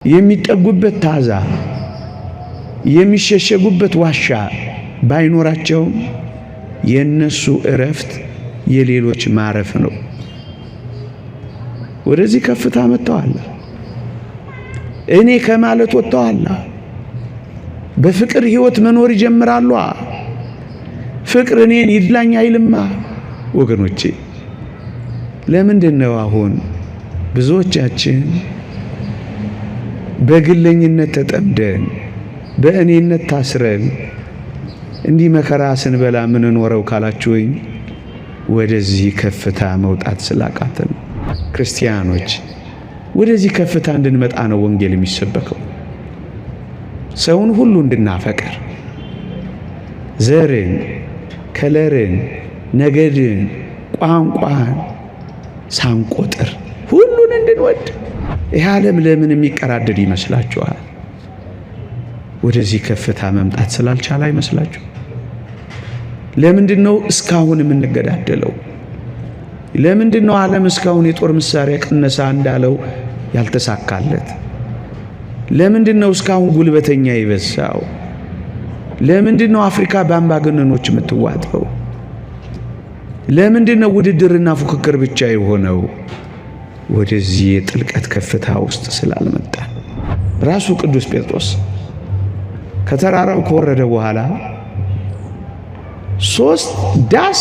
የሚጠጉበት ታዛ የሚሸሸጉበት ዋሻ ባይኖራቸው የነሱ እረፍት የሌሎች ማረፍ ነው። ወደዚህ ከፍታ መጥተዋል። እኔ ከማለት ወጥተዋል። በፍቅር ህይወት መኖር ይጀምራሉ። ፍቅር እኔን ይድላኝ አይልማ። ወገኖቼ ለምንድነው አሁን ብዙዎቻችን በግለኝነት ተጠምደን በእኔነት ታስረን እንዲህ መከራ ስንበላ ምን ኖረው ካላችሁኝ ወደዚህ ከፍታ መውጣት ስላቃተን ክርስቲያኖች ወደዚህ ከፍታ እንድንመጣ ነው ወንጌል የሚሰበከው። ሰውን ሁሉ እንድናፈቅር ዘርን፣ ከለርን፣ ነገድን፣ ቋንቋን ሳንቆጥር ሁሉን እንድንወድ። ይህ ዓለም ለምን የሚቀራደድ ይመስላችኋል? ወደዚህ ከፍታ መምጣት ስላልቻለ አይመስላችሁ? ለምንድነው እስካሁን የምንገዳደለው? ለምንድነው ዓለም እስካሁን የጦር መሳሪያ ቅነሳ እንዳለው ያልተሳካለት? ለምንድነው እስካሁን ጉልበተኛ ይበዛው? ለምንድነው አፍሪካ በአምባገነኖች የምትዋጠው? ለምንድነው ውድድርና ፉክክር ብቻ የሆነው? ወደዚህ የጥልቀት ከፍታ ውስጥ ስላልመጣ። ራሱ ቅዱስ ጴጥሮስ ከተራራው ከወረደ በኋላ 3 ዳስ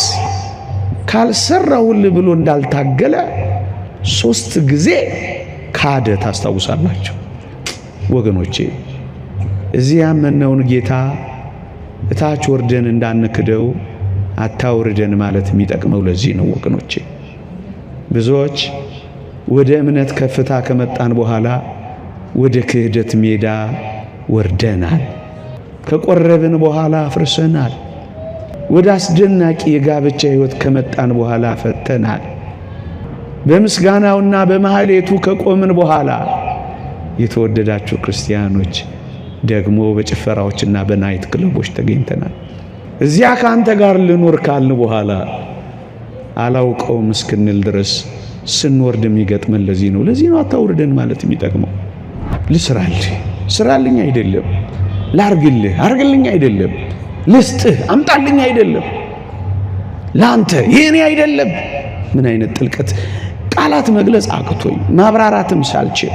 ካልሰራውልህ ብሎ እንዳልታገለ 3 ጊዜ ካደ። ታስታውሳላችሁ ወገኖቼ? እዚህ ያመነውን ጌታ እታች ወርደን እንዳንክደው አታውርደን ማለት የሚጠቅመው ለዚህ ነው ወገኖቼ። ብዙዎች ወደ እምነት ከፍታ ከመጣን በኋላ ወደ ክህደት ሜዳ ወርደናል። ከቆረብን በኋላ አፍርሰናል። ወደ አስደናቂ የጋብቻ ሕይወት ከመጣን በኋላ ፈተናል። በምስጋናውና በማህሌቱ ከቆምን በኋላ የተወደዳችሁ ክርስቲያኖች ደግሞ በጭፈራዎችና በናይት ክለቦች ተገኝተናል። እዚያ ካንተ ጋር ልኖር ካልን በኋላ አላውቀውም እስክንል ድረስ ስንወርድ የሚገጥመን ለዚህ ነው። ለዚህ ነው አታውርደን ማለት የሚጠቅመው። ልስራልህ ስራልኝ አይደለም፣ ላርግልህ አርግልኝ አይደለም፣ ልስጥህ አምጣልኝ አይደለም፣ ላንተ የኔ አይደለም። ምን አይነት ጥልቀት! ቃላት መግለጽ አቅቶኝ ማብራራትም ሳልችል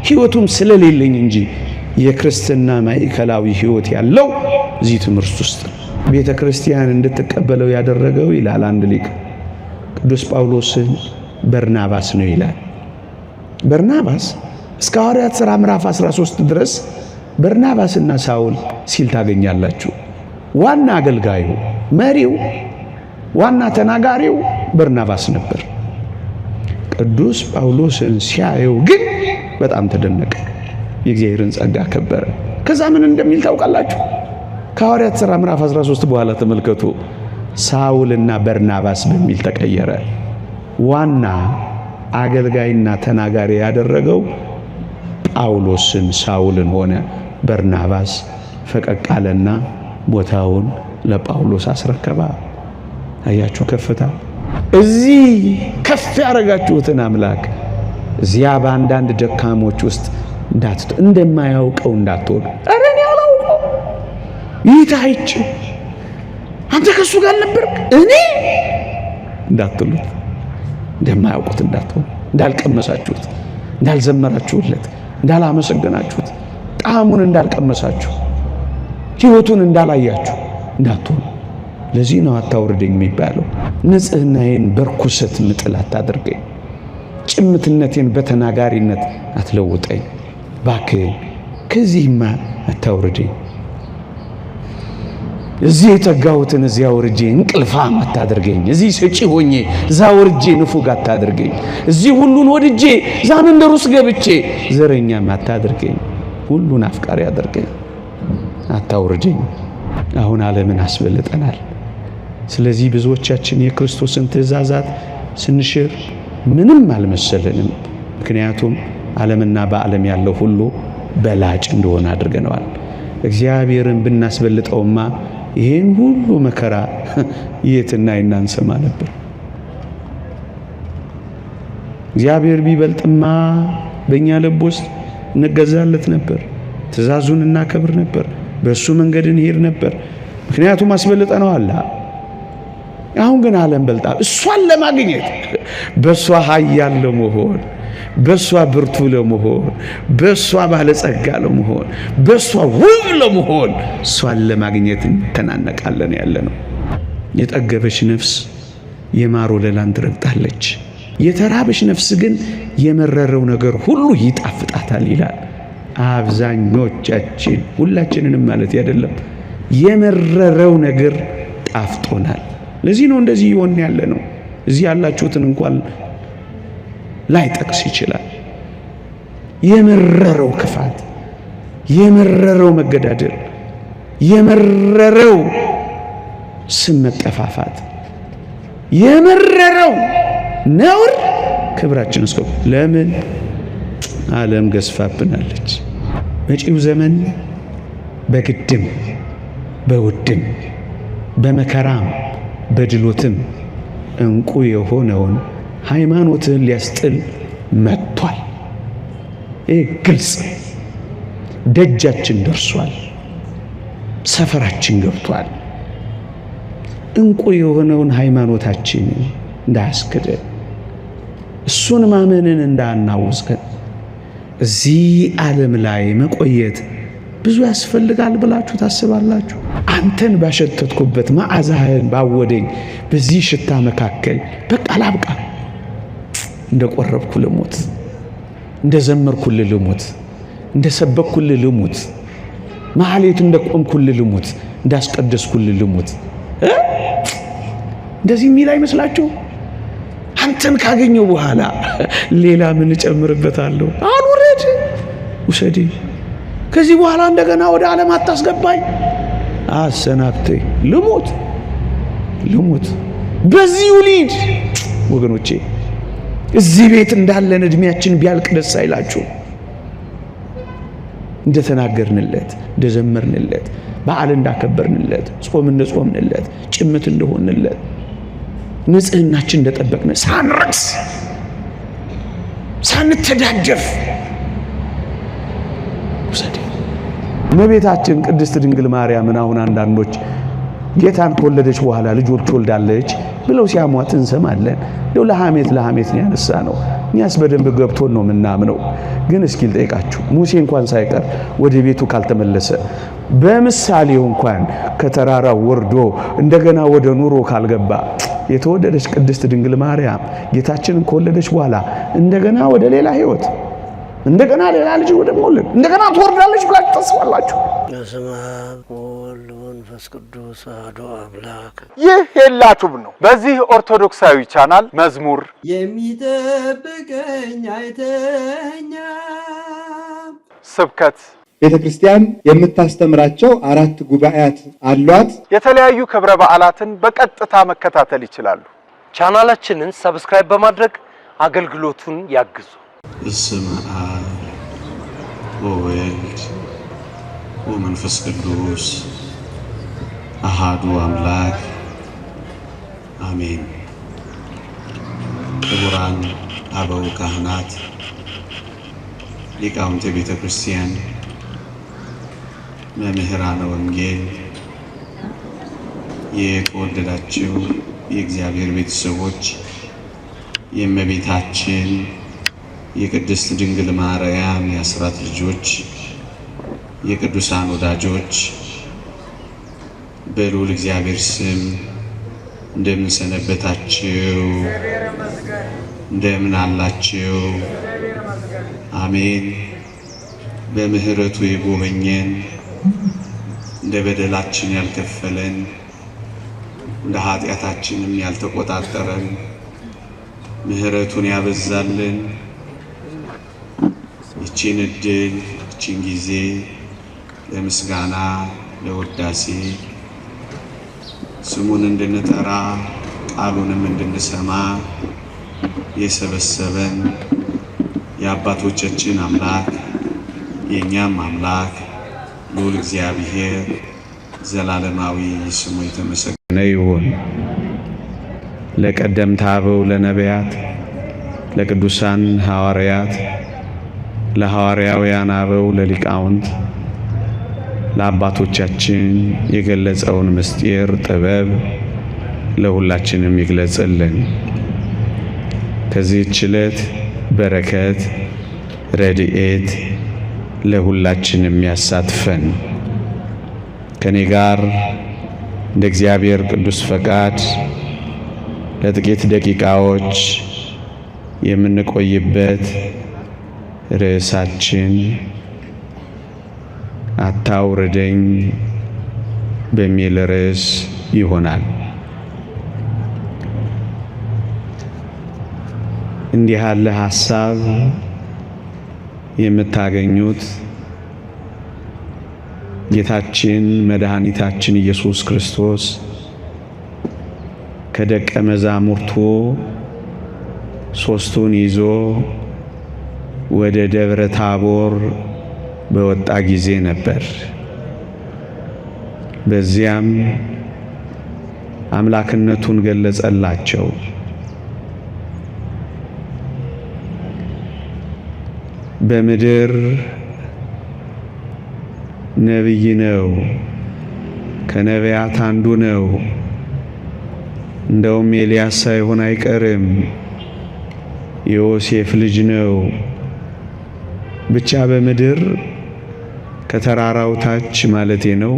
ሕይወቱም ስለሌለኝ እንጂ የክርስትና ማዕከላዊ ሕይወት ያለው እዚህ ትምህርት ውስጥ ቤተ ክርስቲያን እንድትቀበለው ያደረገው ይላል አንድ ሊቅ ቅዱስ ጳውሎስን በርናባስ ነው ይላል። በርናባስ እስከ ሐዋርያት ሥራ ምዕራፍ 13 ድረስ በርናባስና ሳውል ሲል ታገኛላችሁ። ዋና አገልጋዩ፣ መሪው፣ ዋና ተናጋሪው በርናባስ ነበር። ቅዱስ ጳውሎስን ሲያየው ግን በጣም ተደነቀ፣ የእግዚአብሔርን ጸጋ ከበረ። ከዛ ምን እንደሚል ታውቃላችሁ? ከሐዋርያት ሥራ ምዕራፍ 13 በኋላ ተመልከቱ። ሳውልና በርናባስ በሚል ተቀየረ። ዋና አገልጋይና ተናጋሪ ያደረገው ጳውሎስን ሳውልን ሆነ። በርናባስ ፈቀቅ አለና ቦታውን ለጳውሎስ አስረከባ። አያችሁ ከፍታ። እዚህ ከፍ ያደረጋችሁትን አምላክ እዚያ በአንዳንድ ደካሞች ውስጥ እንደማያውቀው እንዳትሆኑ። ኧረ እኔ አላውቀው ይታይች አንተ ከሱ ጋር ነበርክ እኔ እንዳትሉት፣ እንደማያውቁት እንዳትሆኑ፣ እንዳልቀመሳችሁት፣ እንዳልዘመራችሁለት፣ እንዳላመሰገናችሁት፣ ጣዕሙን እንዳልቀመሳችሁ፣ ሕይወቱን እንዳላያችሁ እንዳትሆኑ። ለዚህ ነው አታውርደኝ የሚባለው። ንጽህናዬን በርኩሰት ምጥል አታድርገኝ፣ ጭምትነቴን በተናጋሪነት አትለውጠኝ። ባክህ ከዚህማ አታውርደኝ። እዚህ የተጋሁትን እዚያ ወርጄ እንቅልፋም አታድርገኝ። እዚህ ሰጪ ሆኜ እዛ ወርጄ ንፉግ አታድርገኝ። እዚህ ሁሉን ወድጄ እዛ መንደር ውስጥ ገብቼ ዘረኛም አታድርገኝ። ሁሉን አፍቃሪ አድርገኝ፣ አታውርደኝ። አሁን ዓለምን አስበልጠናል። ስለዚህ ብዙዎቻችን የክርስቶስን ትእዛዛት ስንሽር ምንም አልመሰለንም። ምክንያቱም ዓለምና በዓለም ያለው ሁሉ በላጭ እንደሆነ አድርገነዋል። እግዚአብሔርን ብናስበልጠውማ ይሄን ሁሉ መከራ የትና እናንሰማ ነበር። እግዚአብሔር ቢበልጥማ በእኛ ልብ ውስጥ እንገዛለት ነበር። ትእዛዙን እናከብር ነበር። በሱ መንገድ እንሄድ ነበር። ምክንያቱም አስበልጠነዋል። አሁን ግን ዓለም በልጣ እሷን ለማግኘት በሷ ኃያል ለመሆን በሷ ብርቱ ለመሆን በሷ ባለጸጋ ለመሆን በሷ ውብ ለመሆን እሷን ለማግኘት እንተናነቃለን ያለነው። የጠገበች ነፍስ የማር ወለላን ትረግጣለች። የተራበች ነፍስ ግን የመረረው ነገር ሁሉ ይጣፍጣታል ይላል። አብዛኞቻችን ሁላችንንም ማለት አይደለም፣ የመረረው ነገር ጣፍጦናል። ለዚህ ነው እንደዚህ ይሆን ያለ ነው። እዚህ ያላችሁትን እንኳን ላይ ጠቅስ ይችላል። የመረረው ክፋት፣ የመረረው መገዳደል፣ የመረረው ስም መጠፋፋት፣ የመረረው ነውር ክብራችን እስከ ለምን ዓለም ገዝፋብናለች። መጪው ዘመን በግድም በውድም በመከራም በድሎትም እንቁ የሆነውን ሃይማኖትን ሊያስጥል መጥቷል። ይህ ግልጽ ደጃችን ደርሷል። ሰፈራችን ገብቷል። እንቁ የሆነውን ሃይማኖታችን እንዳያስክደን፣ እሱን ማመንን እንዳናውዘን፣ እዚህ ዓለም ላይ መቆየት ብዙ ያስፈልጋል ብላችሁ ታስባላችሁ? አንተን ባሸተትኩበት መዓዛህን ባወደኝ በዚህ ሽታ መካከል በቃ ላብቃ፣ እንደ ቆረብኩ ልሙት፣ እንደ ዘመርኩልህ ልሙት፣ እንደ ሰበክኩልህ ልሙት፣ ማህሌት እንደ ቆምኩልህ ልሙት፣ እንዳስቀደስኩልህ ልሙት። እንደዚህ የሚል አይመስላችሁ? አንተን ካገኘው በኋላ ሌላ ምን እጨምርበታለሁ? አልውረድ፣ ውሰድ። ከዚህ በኋላ እንደገና ወደ ዓለም አታስገባኝ፣ አሰናብተኝ፣ ልሙት ልሙት፣ በዚሁ ልሂድ። ወገኖቼ እዚህ ቤት እንዳለን እድሜያችን ቢያልቅ ደስ አይላችሁ? እንደተናገርንለት፣ እንደዘመርንለት፣ በዓል እንዳከበርንለት፣ ጾም እንደጾምንለት፣ ጭምት እንደሆንለት፣ ንጽህናችን እንደጠበቅን፣ ሳንረክስ ሳንተዳደፍ ውሰድ። እመቤታችን ቅድስት ድንግል ማርያምን አሁን አንዳንዶች ጌታን ከወለደች በኋላ ልጆች ወልዳለች ብለው ሲያሟት እንሰማለን። እንደው ለሐሜት ነው ያነሳ ነው። እኛስ በደንብ ገብቶን ነው የምናምነው። ግን እስኪ ልጠይቃችሁ፣ ሙሴ እንኳን ሳይቀር ወደ ቤቱ ካልተመለሰ፣ በምሳሌው እንኳን ከተራራው ወርዶ እንደገና ወደ ኑሮ ካልገባ፣ የተወደደች ቅድስት ድንግል ማርያም ጌታችንን ከወለደች በኋላ እንደገና ወደ ሌላ ህይወት፣ እንደገና ሌላ ልጅ ወደ መውለድ እንደገና ትወርዳለች ብላችሁ ታስባላችሁ? በስመ አብ ወወልድ ወመንፈስ ቅዱስ አሐዱ አምላክ። ይህ ሄላቱብ ነው። በዚህ ኦርቶዶክሳዊ ቻናል መዝሙር የሚጠብቀኝ አይተኛ፣ ስብከት፣ ቤተ ክርስቲያን የምታስተምራቸው 4 ጉባኤያት አሏት። የተለያዩ ክብረ በዓላትን በቀጥታ መከታተል ይችላሉ። ቻናላችንን ሰብስክራይብ በማድረግ አገልግሎቱን ያግዙ። በስመ አብ ወወልድ ወመንፈስ ቅዱስ አሐዱ አምላክ አሜን። ክቡራን አበው ካህናት፣ ሊቃውንተ ቤተ ክርስቲያን፣ መምህራነ ወንጌል፣ የተወደዳችሁ የእግዚአብሔር ቤተሰቦች፣ የእመቤታችን የቅድስት ድንግል ማርያም የአስራት ልጆች፣ የቅዱሳን ወዳጆች በልዑል እግዚአብሔር ስም እንደምን ሰነበታችሁ? እንደምን አላችሁ? አሜን። በምህረቱ የጎበኘን፣ እንደ በደላችን ያልከፈለን፣ እንደ ኃጢአታችንም ያልተቆጣጠረን፣ ምህረቱን ያበዛልን፣ ይቺን እድል ይቺን ጊዜ ለምስጋና ለውዳሴ ስሙን እንድንጠራ ቃሉንም እንድንሰማ የሰበሰበን የአባቶቻችን አምላክ የኛም አምላክ ልዑል እግዚአብሔር ዘላለማዊ ስሙ የተመሰገነ ይሁን። ለቀደምት አበው ለነቢያት፣ ለቅዱሳን ሐዋርያት፣ ለሐዋርያውያን አበው ለሊቃውንት ለአባቶቻችን የገለጸውን ምስጢር ጥበብ ለሁላችንም ይግለጽልን። ከዚህች ዕለት በረከት ረድኤት ለሁላችንም ያሳትፈን። ከኔ ጋር እንደ እግዚአብሔር ቅዱስ ፈቃድ ለጥቂት ደቂቃዎች የምንቆይበት ርዕሳችን አታውርደኝ በሚል ርዕስ ይሆናል። እንዲህ ያለ ሐሳብ የምታገኙት ጌታችን መድኃኒታችን ኢየሱስ ክርስቶስ ከደቀ መዛሙርቱ ሦስቱን ይዞ ወደ ደብረ ታቦር በወጣ ጊዜ ነበር። በዚያም አምላክነቱን ገለጸላቸው። በምድር ነቢይ ነው፣ ከነቢያት አንዱ ነው፣ እንደውም ኤልያስ ሳይሆን አይቀርም፣ የዮሴፍ ልጅ ነው። ብቻ በምድር ከተራራው ታች ማለቴ ነው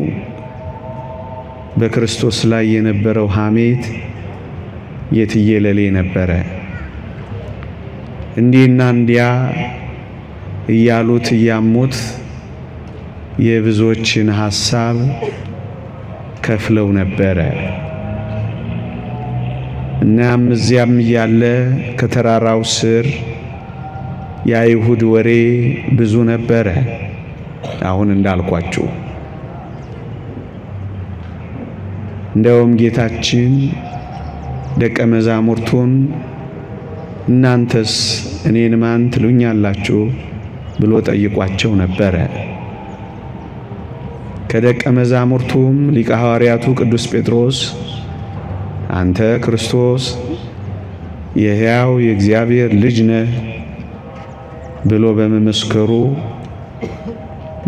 በክርስቶስ ላይ የነበረው ሐሜት የትየለሌ ነበረ። እንዲህና እንዲያ እያሉት እያሙት የብዙዎችን ሐሳብ ከፍለው ነበረ። እናም እዚያም እያለ ከተራራው ስር የአይሁድ ወሬ ብዙ ነበረ። አሁን እንዳልኳችሁ እንደውም ጌታችን ደቀ መዛሙርቱን እናንተስ እኔን ማን ትሉኛላችሁ ብሎ ጠይቋቸው ነበረ። ከደቀ መዛሙርቱም ሊቀ ሐዋርያቱ ቅዱስ ጴጥሮስ አንተ ክርስቶስ የሕያው የእግዚአብሔር ልጅ ነህ ብሎ በመመስከሩ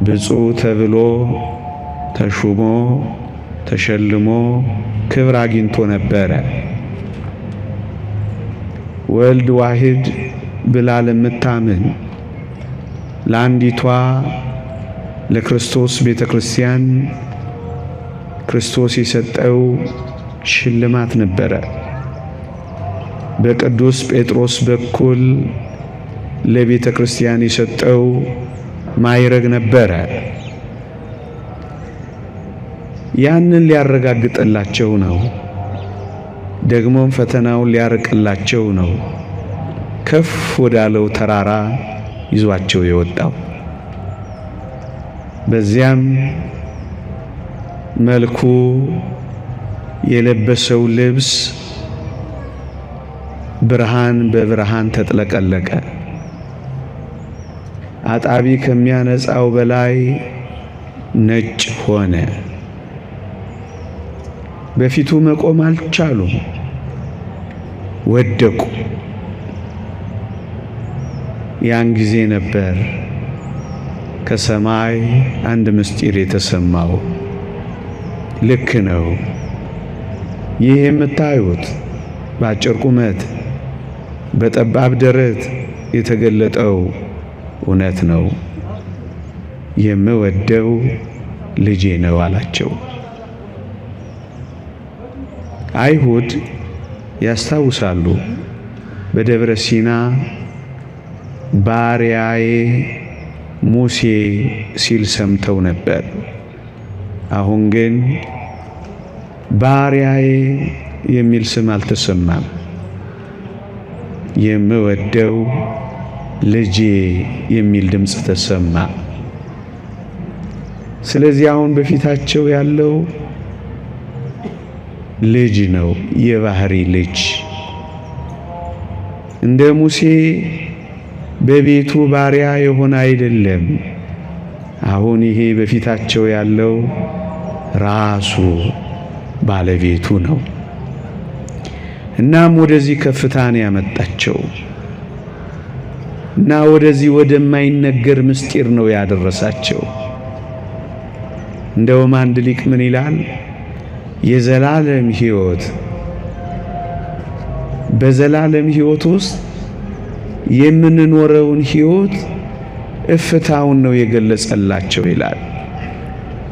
ብፁዕ ተብሎ ተሹሞ ተሸልሞ ክብር አግኝቶ ነበረ። ወልድ ዋሕድ ብላ ለምታምን ለአንዲቷ ለክርስቶስ ቤተ ክርስቲያን ክርስቶስ የሰጠው ሽልማት ነበረ። በቅዱስ ጴጥሮስ በኩል ለቤተ ክርስቲያን የሰጠው ማዕረግ ነበረ። ያንን ሊያረጋግጥላቸው ነው። ደግሞም ፈተናውን ሊያርቅላቸው ነው ከፍ ወዳለው ተራራ ይዟቸው የወጣው። በዚያም መልኩ የለበሰው ልብስ ብርሃን በብርሃን ተጥለቀለቀ። አጣቢ ከሚያነጻው በላይ ነጭ ሆነ። በፊቱ መቆም አልቻሉም፣ ወደቁ። ያን ጊዜ ነበር ከሰማይ አንድ ምስጢር የተሰማው። ልክ ነው፣ ይህ የምታዩት በአጭር ቁመት በጠባብ ደረት የተገለጠው እውነት ነው፣ የምወደው ልጄ ነው አላቸው። አይሁድ ያስታውሳሉ፣ በደብረ ሲና ባሪያዬ ሙሴ ሲል ሰምተው ነበር። አሁን ግን ባሪያዬ የሚል ስም አልተሰማም። የምወደው ልጄ የሚል ድምፅ ተሰማ። ስለዚህ አሁን በፊታቸው ያለው ልጅ ነው፣ የባህሪ ልጅ። እንደ ሙሴ በቤቱ ባሪያ የሆነ አይደለም። አሁን ይሄ በፊታቸው ያለው ራሱ ባለቤቱ ነው። እናም ወደዚህ ከፍታን ያመጣቸው እና ወደዚህ ወደማይነገር ምስጢር ነው ያደረሳቸው። እንደውም አንድ ሊቅ ምን ይላል? የዘላለም ሕይወት በዘላለም ሕይወት ውስጥ የምንኖረውን ሕይወት እፍታውን ነው የገለጸላቸው ይላል።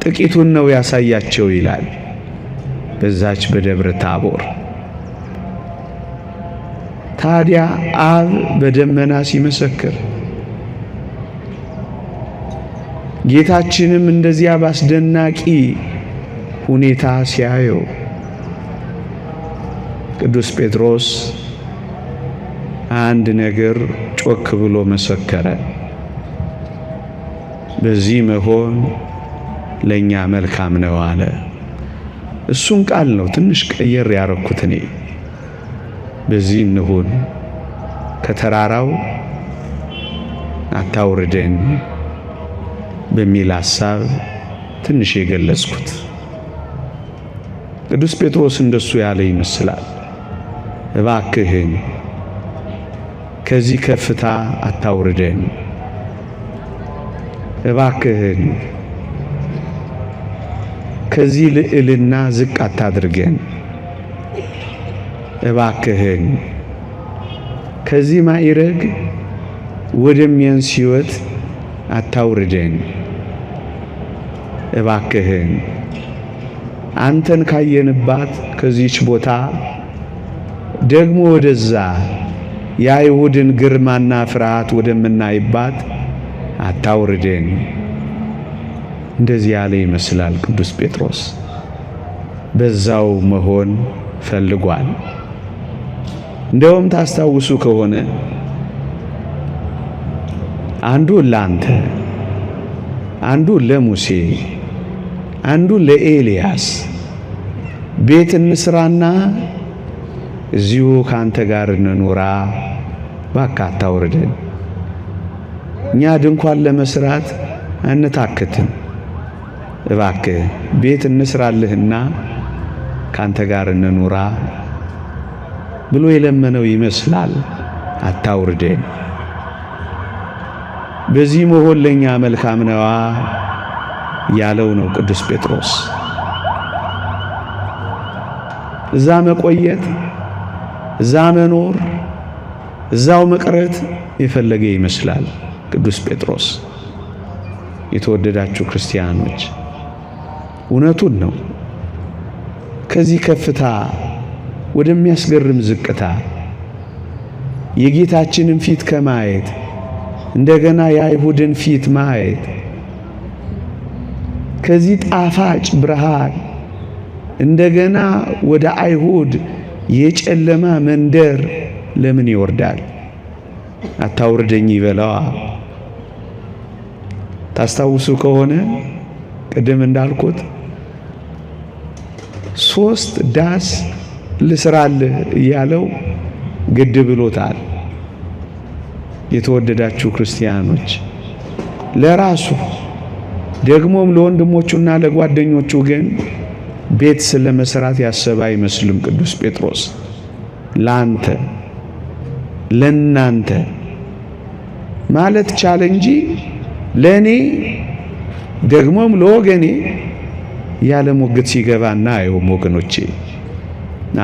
ጥቂቱን ነው ያሳያቸው ይላል። በዛች በደብረ ታቦር ታዲያ አብ በደመና ሲመሰክር ጌታችንም እንደዚያ ባስደናቂ ሁኔታ ሲያየው ቅዱስ ጴጥሮስ አንድ ነገር ጮክ ብሎ መሰከረ። በዚህ መሆን ለኛ መልካም ነው አለ። እሱን ቃል ነው ትንሽ ቀየር ያረኩት እኔ። በዚህ እንሁን፣ ከተራራው አታውርደን በሚል ሐሳብ ትንሽ የገለጽኩት። ቅዱስ ጴጥሮስ እንደሱ ያለ ይመስላል። እባክህን ከዚህ ከፍታ አታውርደን፣ እባክህን ከዚህ ልዕልና ዝቅ አታድርገን፣ እባክህን ከዚህ ማዕረግ ወደሚያንስ ሕይወት አታውርደን፣ እባክህን አንተን ካየንባት ከዚህች ቦታ ደግሞ ወደዛ የአይሁድን ግርማና ፍርሃት ወደምናይባት አታውርደን። እንደዚህ ያለ ይመስላል ቅዱስ ጴጥሮስ። በዛው መሆን ፈልጓል። እንደውም ታስታውሱ ከሆነ አንዱ ለአንተ፣ አንዱ ለሙሴ፣ አንዱ ለኤልያስ ቤት እንስራና እዚሁ ካንተ ጋር እንኑራ፣ እባክህ አታውርደን። እኛ ድንኳን ለመስራት አንታክትም፣ እባክህ ቤት እንስራልህና ካንተ ጋር እንኑራ ብሎ የለመነው ይመስላል። አታውርደን፣ በዚህ መሆን ለኛ መልካም ነዋ ያለው ነው ቅዱስ ጴጥሮስ። እዛ መቆየት፣ እዛ መኖር፣ እዛው መቅረት የፈለገ ይመስላል ቅዱስ ጴጥሮስ። የተወደዳችሁ ክርስቲያኖች እውነቱን ነው። ከዚህ ከፍታ ወደሚያስገርም ዝቅታ የጌታችንን ፊት ከማየት እንደገና የአይሁድን ፊት ማየት ከዚህ ጣፋጭ ብርሃን እንደገና ወደ አይሁድ የጨለማ መንደር ለምን ይወርዳል? አታውርደኝ ይበለዋ። ታስታውሱ ከሆነ ቅድም እንዳልኩት 3 ዳስ ልስራልህ እያለው ግድ ብሎታል። የተወደዳችሁ ክርስቲያኖች ለራሱ ደግሞም ለወንድሞቹና ለጓደኞቹ ግን ቤት ስለመስራት ያሰበ አይመስልም ቅዱስ ጴጥሮስ። ላንተ ለናንተ ማለት ቻለ እንጂ ለኔ ደግሞም ለወገኔ ያለ ሞግት ሲገባና አይውም ወገኖቼ።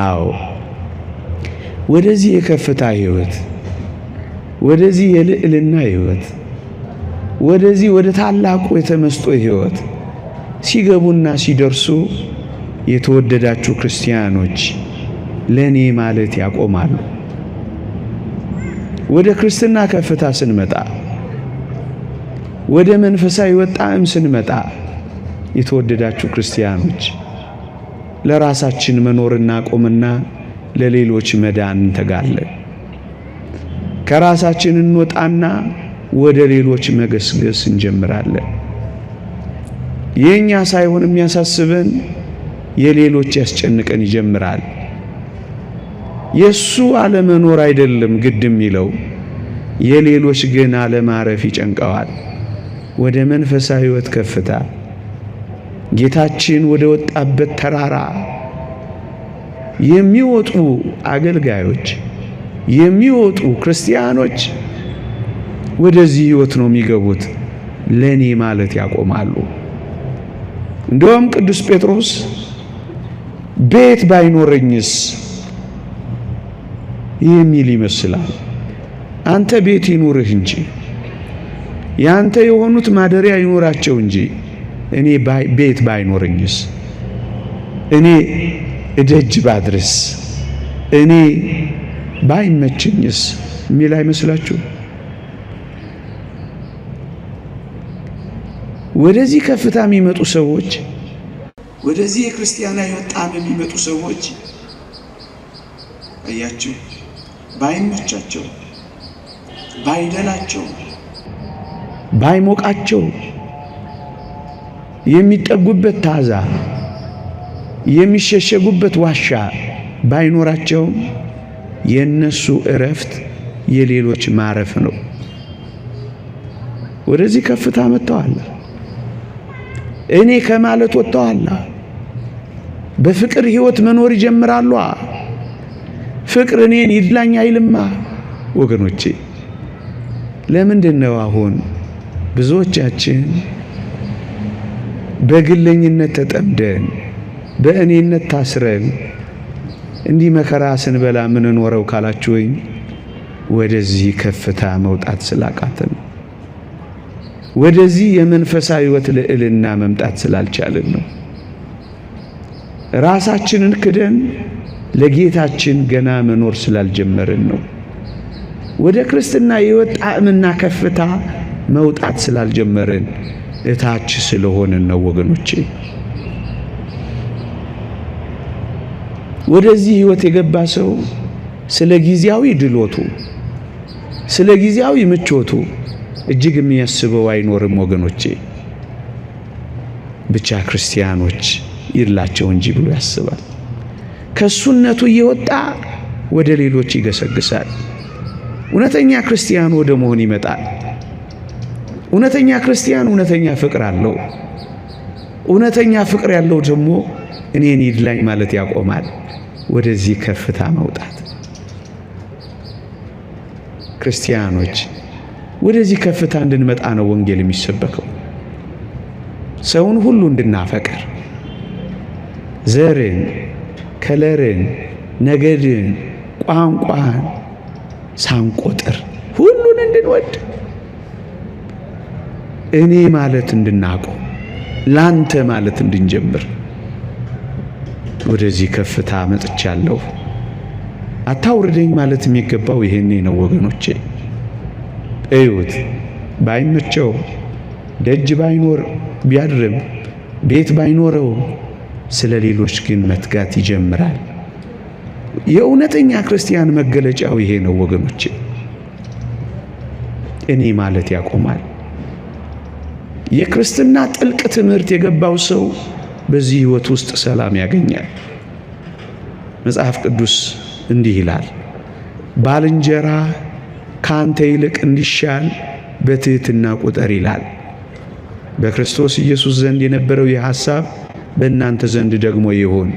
አዎ ወደዚህ የከፍታ ሕይወት፣ ወደዚህ የልዕልና ሕይወት፣ ወደዚህ ወደ ታላቁ የተመስጦ ሕይወት ሲገቡና ሲደርሱ የተወደዳችሁ ክርስቲያኖች ለኔ ማለት ያቆማሉ። ወደ ክርስትና ከፍታ ስንመጣ፣ ወደ መንፈሳዊ ወጣም ስንመጣ የተወደዳችሁ ክርስቲያኖች ለራሳችን መኖርና ቆምና ለሌሎች መዳን እንተጋለን። ከራሳችን እንወጣና ወደ ሌሎች መገስገስ እንጀምራለን። የኛ ሳይሆን የሚያሳስበን የሌሎች ያስጨንቀን ይጀምራል። የሱ አለመኖር አይደለም ግድ የሚለው፣ የሌሎች ግን አለማረፍ ይጨንቀዋል። ወደ መንፈሳዊ ሕይወት ከፍታ ጌታችን ወደ ወጣበት ተራራ የሚወጡ አገልጋዮች፣ የሚወጡ ክርስቲያኖች ወደዚህ ህይወት ነው የሚገቡት። ለኔ ማለት ያቆማሉ። እንደውም ቅዱስ ጴጥሮስ ቤት ባይኖረኝስ የሚል ይመስላል። አንተ ቤት ይኑርህ እንጂ ያንተ የሆኑት ማደሪያ ይኖራቸው እንጂ እኔ ቤት ባይኖረኝስ፣ እኔ እደጅ ባድርስ፣ እኔ ባይመቸኝስ የሚል አይመስላችሁ? ወደዚህ ከፍታ የሚመጡ ሰዎች፣ ወደዚህ የክርስቲያናዊ ወጣም የሚመጡ ሰዎች አያችሁ፣ ባይመቻቸው፣ ባይደላቸው፣ ባይሞቃቸው፣ የሚጠጉበት ታዛ፣ የሚሸሸጉበት ዋሻ ባይኖራቸው የነሱ እረፍት የሌሎች ማረፍ ነው። ወደዚህ ከፍታ መጥተዋል። እኔ ከማለት ወጥተዋል። በፍቅር ህይወት መኖር ይጀምራሉ። ፍቅር እኔን ይድላኝ አይልማ ወገኖቼ። ለምንድነው አሁን ብዙዎቻችን በግለኝነት ተጠምደን በእኔነት ታስረን እንዲህ መከራ ስንበላ ምን ኖረው ካላችሁኝ፣ ወደዚህ ከፍታ መውጣት ስላቃተን፣ ወደዚህ የመንፈሳዊ ህይወት ልዕልና መምጣት ስላልቻልን ነው። ራሳችንን ክደን ለጌታችን ገና መኖር ስላልጀመርን ነው። ወደ ክርስትና ህይወት ጣዕምና ከፍታ መውጣት ስላልጀመርን እታች ስለሆንን ነው ወገኖቼ። ወደዚህ ህይወት የገባ ሰው ስለ ጊዜያዊ ድሎቱ፣ ስለ ጊዜያዊ ምቾቱ እጅግ የሚያስበው አይኖርም ወገኖቼ። ብቻ ክርስቲያኖች ይላቸው እንጂ ብሎ ያስባል። ከሱነቱ እየወጣ ወደ ሌሎች ይገሰግሳል። እውነተኛ ክርስቲያን ወደ መሆን ይመጣል። እውነተኛ ክርስቲያን እውነተኛ ፍቅር አለው። እውነተኛ ፍቅር ያለው ደግሞ እኔን ይድላኝ ማለት ያቆማል። ወደዚህ ከፍታ መውጣት ክርስቲያኖች ወደዚህ ከፍታ እንድንመጣ ነው ወንጌል የሚሰበከው። ሰውን ሁሉ እንድናፈቅር፣ ዘርን፣ ከለርን፣ ነገድን፣ ቋንቋን ሳንቆጥር ሁሉን እንድንወድ፣ እኔ ማለት እንድናቆም፣ ላንተ ማለት እንድንጀምር ወደዚህ ከፍታ መጥቻለሁ። አታውርደኝ ማለት የሚገባው ይሄኔ ነው ወገኖቼ። እዩት፣ ባይመቸው፣ ደጅ ባይኖር፣ ቢያድርም፣ ቤት ባይኖረው ስለ ሌሎች ግን መትጋት ይጀምራል። የእውነተኛ ክርስቲያን መገለጫው ይሄ ነው ወገኖቼ። እኔ ማለት ያቆማል። የክርስትና ጥልቅ ትምህርት የገባው ሰው በዚህ ህይወት ውስጥ ሰላም ያገኛል። መጽሐፍ ቅዱስ እንዲህ ይላል፣ ባልንጀራ ካንተ ይልቅ እንዲሻል በትህትና ቁጠር ይላል። በክርስቶስ ኢየሱስ ዘንድ የነበረው ይህ ሐሳብ በእናንተ ዘንድ ደግሞ ይሁን።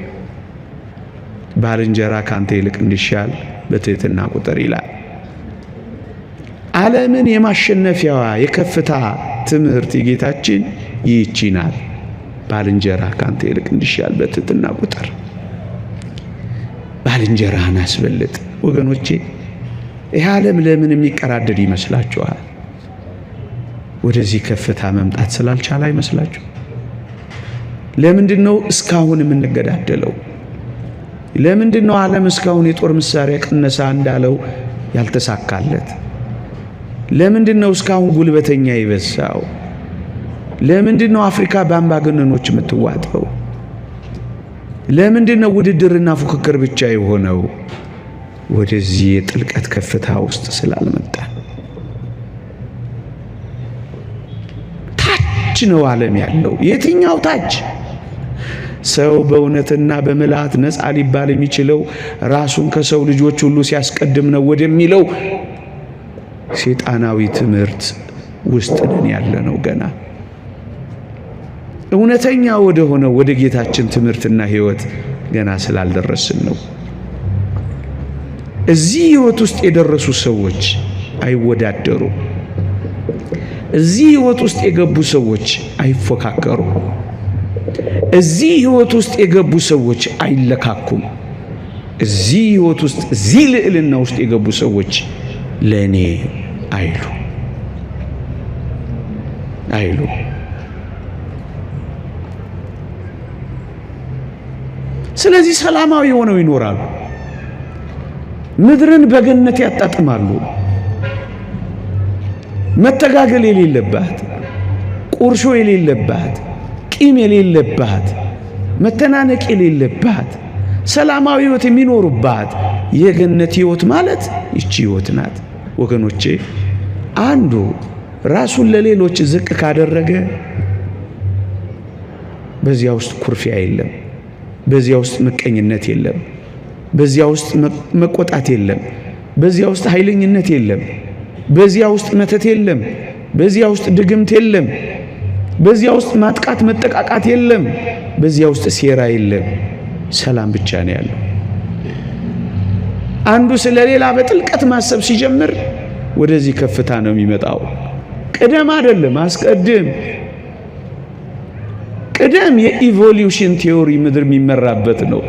ባልንጀራ ካንተ ይልቅ እንዲሻል በትህትና ቁጠር ይላል። ዓለምን የማሸነፊያዋ የከፍታ ትምህርት የጌታችን ይህች ናት። ባልንጀራ ካንተ ይልቅ እንዲሻል በትህትና ቁጠር። ባልንጀራህን አስበልጥ ወገኖቼ። ይህ ዓለም ለምን የሚቀራደድ ይመስላችኋል? ወደዚህ ከፍታ መምጣት ስላልቻለ አይመስላችሁ? ለምንድነው እስካሁን የምንገዳደለው? ለምንድነው ዓለም እስካሁን የጦር መሳሪያ ቅነሳ እንዳለው ያልተሳካለት? ለምንድነው እስካሁን ጉልበተኛ ይበዛው? ለምንድነው አፍሪካ በአምባገነኖች የምትዋጠው? ለምንድነው ውድድርና ፉክክር ብቻ የሆነው? ወደዚህ የጥልቀት ከፍታ ውስጥ ስላልመጣ። ታች ነው ዓለም ያለው። የትኛው ታች? ሰው በእውነትና በምልአት ነፃ ሊባል የሚችለው ራሱን ከሰው ልጆች ሁሉ ሲያስቀድም ነው ወደሚለው ሴጣናዊ ትምህርት ውስጥ ነን ያለ ነው። ገና እውነተኛ ወደ ሆነው ወደ ጌታችን ትምህርትና ሕይወት ገና ስላልደረስን ነው። እዚህ ሕይወት ውስጥ የደረሱ ሰዎች አይወዳደሩም። እዚህ ህይወት ውስጥ የገቡ ሰዎች አይፎካከሩ። እዚህ ህይወት ውስጥ የገቡ ሰዎች አይለካኩም። እዚህ ህይወት ውስጥ እዚህ ልዕልና ውስጥ የገቡ ሰዎች ለኔ አይሉ ስለዚህ ሰላማዊ ሆነው ይኖራሉ። ምድርን በገነት ያጣጥማሉ። መተጋገል የሌለባት፣ ቁርሾ የሌለባት፣ ቂም የሌለባት፣ መተናነቅ የሌለባት ሰላማዊ ህይወት የሚኖሩባት የገነት ህይወት ማለት ይቺ ህይወት ናት። ወገኖቼ አንዱ ራሱን ለሌሎች ዝቅ ካደረገ በዚያ ውስጥ ኩርፊያ የለም፣ በዚያ ውስጥ ምቀኝነት የለም፣ በዚያ ውስጥ መቆጣት የለም፣ በዚያ ውስጥ ኃይለኝነት የለም፣ በዚያ ውስጥ መተት የለም፣ በዚያ ውስጥ ድግምት የለም፣ በዚያ ውስጥ ማጥቃት መጠቃቃት የለም፣ በዚያ ውስጥ ሴራ የለም። ሰላም ብቻ ነው ያለው። አንዱ ስለሌላ በጥልቀት ማሰብ ሲጀምር ወደዚህ ከፍታ ነው የሚመጣው። ቅደም አይደለም አስቀድም። ቅደም የኢቮሉሽን ቲዮሪ ምድር የሚመራበት ነው።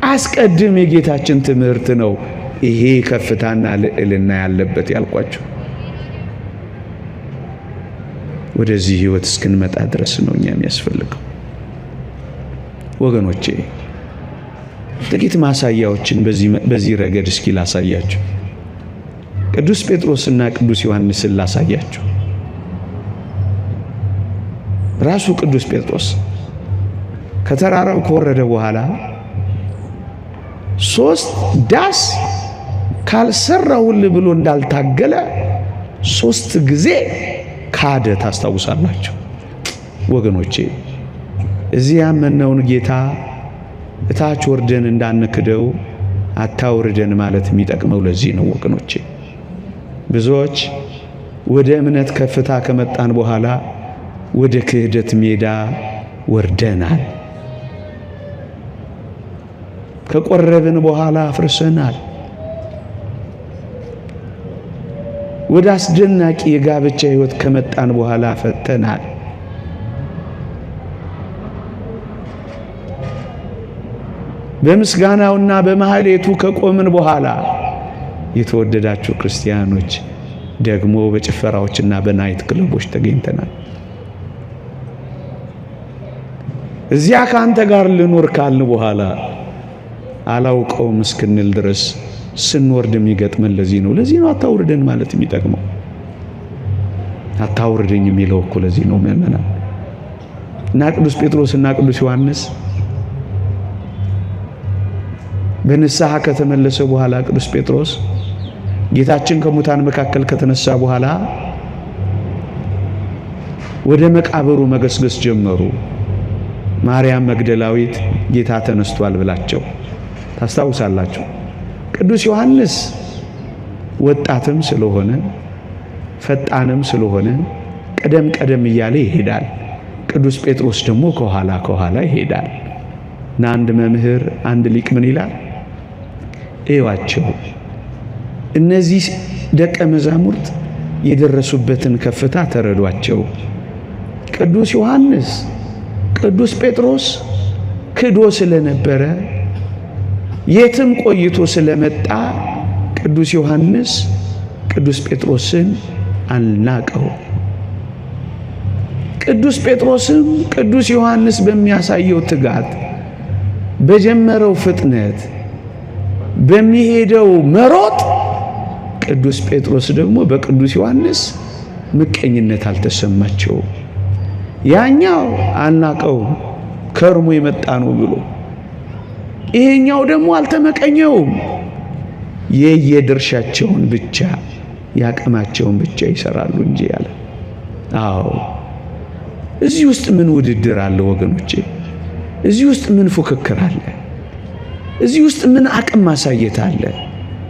አስቀድም የጌታችን ትምህርት ነው። ይሄ ከፍታና ልዕልና ያለበት ያልኳችሁ ወደዚህ ህይወት እስክንመጣ ድረስ ነው እኛ የሚያስፈልገው። ወገኖቼ ጥቂት ማሳያዎችን በዚህ ረገድ እስኪ ላሳያችሁ። ቅዱስ ጴጥሮስና ቅዱስ ዮሐንስን ላሳያችሁ። ራሱ ቅዱስ ጴጥሮስ ከተራራው ከወረደ በኋላ 3 ዳስ ካልሰራውል ብሎ እንዳልታገለ 3 ጊዜ ካደ። ታስታውሳላችሁ ወገኖቼ። እዚህ ያመነውን ጌታ እታች ወርደን እንዳንክደው አታውርደን ማለት የሚጠቅመው ለዚህ ነው ወገኖቼ። ብዙዎች ወደ እምነት ከፍታ ከመጣን በኋላ ወደ ክህደት ሜዳ ወርደናል። ከቆረብን በኋላ አፍርሰናል። ወደ አስደናቂ የጋብቻ ህይወት ከመጣን በኋላ ፈተናል። በምስጋናውና በማህሌቱ ከቆምን በኋላ የተወደዳችሁ ክርስቲያኖች ደግሞ በጭፈራዎችና በናይት ክለቦች ተገኝተናል። እዚያ ካንተ ጋር ልኖር ካልን በኋላ አላውቀውም እስክንል ድረስ ስንወርድ የሚገጥመን ለዚህ ነው አታውርደን ማለት የሚጠቅመው። አታውርደኝ የሚለው እኮ ለዚህ ነው ምእመናን። እና ቅዱስ ጴጥሮስ እና ቅዱስ ዮሐንስ በንስሐ ከተመለሰ በኋላ ቅዱስ ጴጥሮስ ጌታችን ከሙታን መካከል ከተነሳ በኋላ ወደ መቃብሩ መገስገስ ጀመሩ። ማርያም መግደላዊት ጌታ ተነስቷል ብላቸው ታስታውሳላችሁ። ቅዱስ ዮሐንስ ወጣትም ስለሆነ ፈጣንም ስለሆነ ቀደም እያለ ይሄዳል። ቅዱስ ጴጥሮስ ደግሞ ከኋላ ይሄዳል። እና አንድ መምህር አንድ ሊቅ ምን ይላል? እዩዋቸው፣ እነዚህ ደቀ መዛሙርት የደረሱበትን ከፍታ ተረዷቸው። ቅዱስ ዮሐንስ ቅዱስ ጴጥሮስ ክዶ ስለነበረ የትም ቆይቶ ስለመጣ ቅዱስ ዮሐንስ ቅዱስ ጴጥሮስን አልናቀው። ቅዱስ ጴጥሮስም ቅዱስ ዮሐንስ በሚያሳየው ትጋት፣ በጀመረው ፍጥነት፣ በሚሄደው መሮጥ ቅዱስ ጴጥሮስ ደግሞ በቅዱስ ዮሐንስ ምቀኝነት አልተሰማቸው። ያኛው አልናቀው ከርሞ የመጣ ነው ብሎ፣ ይሄኛው ደግሞ አልተመቀኘውም። የየድርሻቸውን ብቻ ያቅማቸውን ብቻ ይሰራሉ እንጂ ያለ። አዎ እዚህ ውስጥ ምን ውድድር አለ ወገኖቼ? እዚህ ውስጥ ምን ፉክክር አለ? እዚህ ውስጥ ምን አቅም ማሳየት አለ?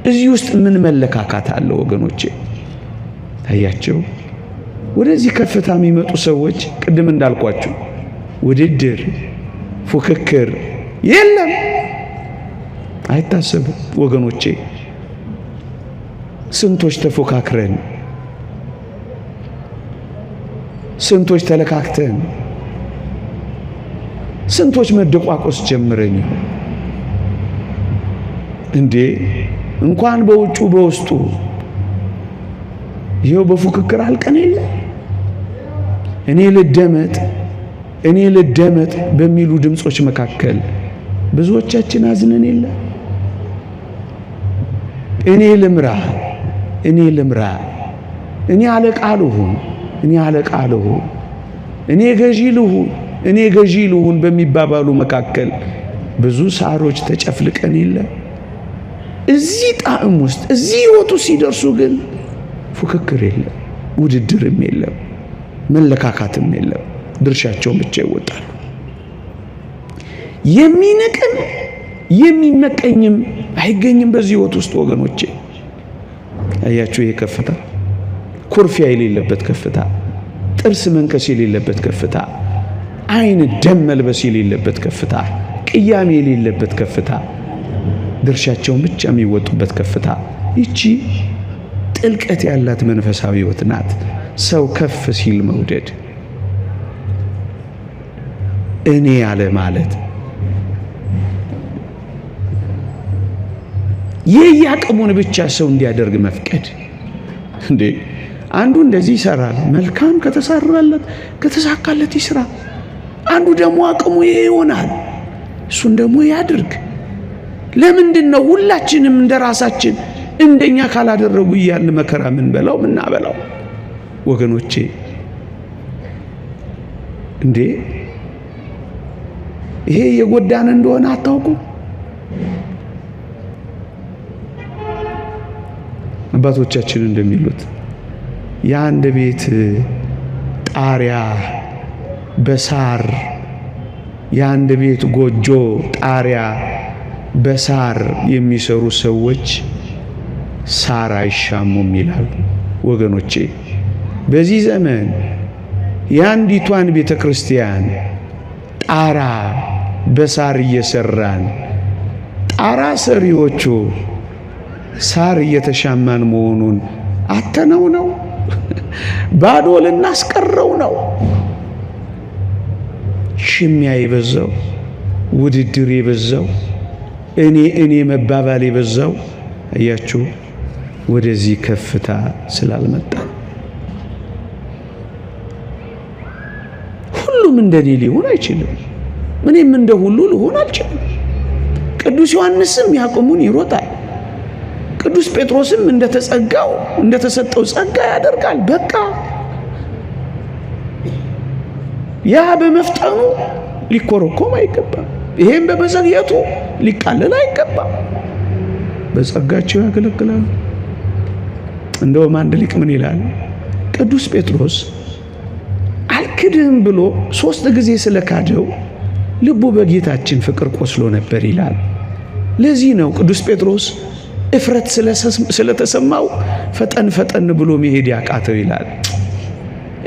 እዚህ ውስጥ ምን መለካካት አለ ወገኖቼ? ታያቸው። ወደዚህ ከፍታ የሚመጡ ሰዎች ቅድም እንዳልኳችሁ ውድድር፣ ፉክክር የለም፣ አይታሰብም ወገኖቼ። ስንቶች ተፎካክረን ስንቶች ተለካክተን ስንቶች መደቋቆስ ጀምረን እንዴ እንኳን በውጩ በውስጡ ይሄው በፉክክር አልቀን የለ እኔ ልደመጥ በሚሉ ድምጾች መካከል ብዙዎቻችን አዝነን የለ እኔ ልምራ እኔ አለቃ ልሁን እኔ ገዢ ልሁን በሚባባሉ መካከል ብዙ ሳሮች ተጨፍልቀን የለ እዚህ ጣዕም ውስጥ እዚህ ህይወቱ ሲደርሱ ግን ፉክክር የለም፣ ውድድርም የለም፣ መለካካትም የለም። ድርሻቸውን ብቻ ይወጣሉ። የሚንቅም የሚመቀኝም አይገኝም በዚህ ህይወት ውስጥ ወገኖቼ። አያችሁ ይሄ ከፍታ፣ ኩርፊያ የሌለበት ከፍታ፣ ጥርስ መንከስ የሌለበት ከፍታ፣ አይን ደም መልበስ የሌለበት ከፍታ፣ ቅያሜ የሌለበት ከፍታ፣ ድርሻቸውን ብቻ የሚወጡበት ከፍታ። ይቺ ጥልቀት ያላት መንፈሳዊ ህይወት ናት። ሰው ከፍ ሲል መውደድ፣ እኔ ያለ ማለት፣ የያቅሙን ብቻ ሰው እንዲያደርግ መፍቀድ። እንዴ አንዱ እንደዚህ ይሰራል፣ መልካም ከተሰራለት ከተሳካለት ይስራ። አንዱ ደግሞ አቅሙ ይሄ ይሆናል፣ እሱን ደግሞ ያድርግ። ለምንድን ነው ሁላችንም እንደራሳችን እንደኛ ካላደረጉ እያልን መከራ ምን በላው ወገኖቼ? እንዴ ይሄ የጎዳን እንደሆነ አታውቁ? አባቶቻችን እንደሚሉት የአንድ ቤት ጣሪያ በሳር የአንድ ቤት ጎጆ ጣሪያ በሳር የሚሰሩ ሰዎች ሳር አይሻሙም ይላሉ ወገኖቼ። በዚህ ዘመን የአንዲቷን ቤተ ክርስቲያን ጣራ በሳር እየሰራን ጣራ ሰሪዎቹ ሳር እየተሻማን መሆኑን አተነው ነው፣ ባዶ ልናስቀረው ነው። ሽሚያ የበዛው፣ ውድድር የበዛው፣ እኔ መባባል የበዛው አያችሁ ወደዚህ ከፍታ ስላልመጣ። ሁሉም እንደኔ ሊሆን አይችልም፣ እኔም እንደ ሁሉ ልሆን አልችልም። ቅዱስ ዮሐንስም ያቅሙን ይሮጣል፣ ቅዱስ ጴጥሮስም እንደተሰጠው ጸጋ ያደርጋል። በቃ ያ በመፍጠኑ ሊኮረኮም አይገባም፣ ይሄም በመዘግየቱ ሊቃለል አይገባም። በጸጋቸው ያገለግላሉ። እንደውም አንድ ሊቅ ምን ይላል? ቅዱስ ጴጥሮስ አልክድህም ብሎ 3 ጊዜ ስለካደው ልቡ በጌታችን ፍቅር ቆስሎ ነበር ይላል። ለዚህ ነው ቅዱስ ጴጥሮስ እፍረት ስለተሰማው ፈጠን ብሎ መሄድ ያቃተው ይላል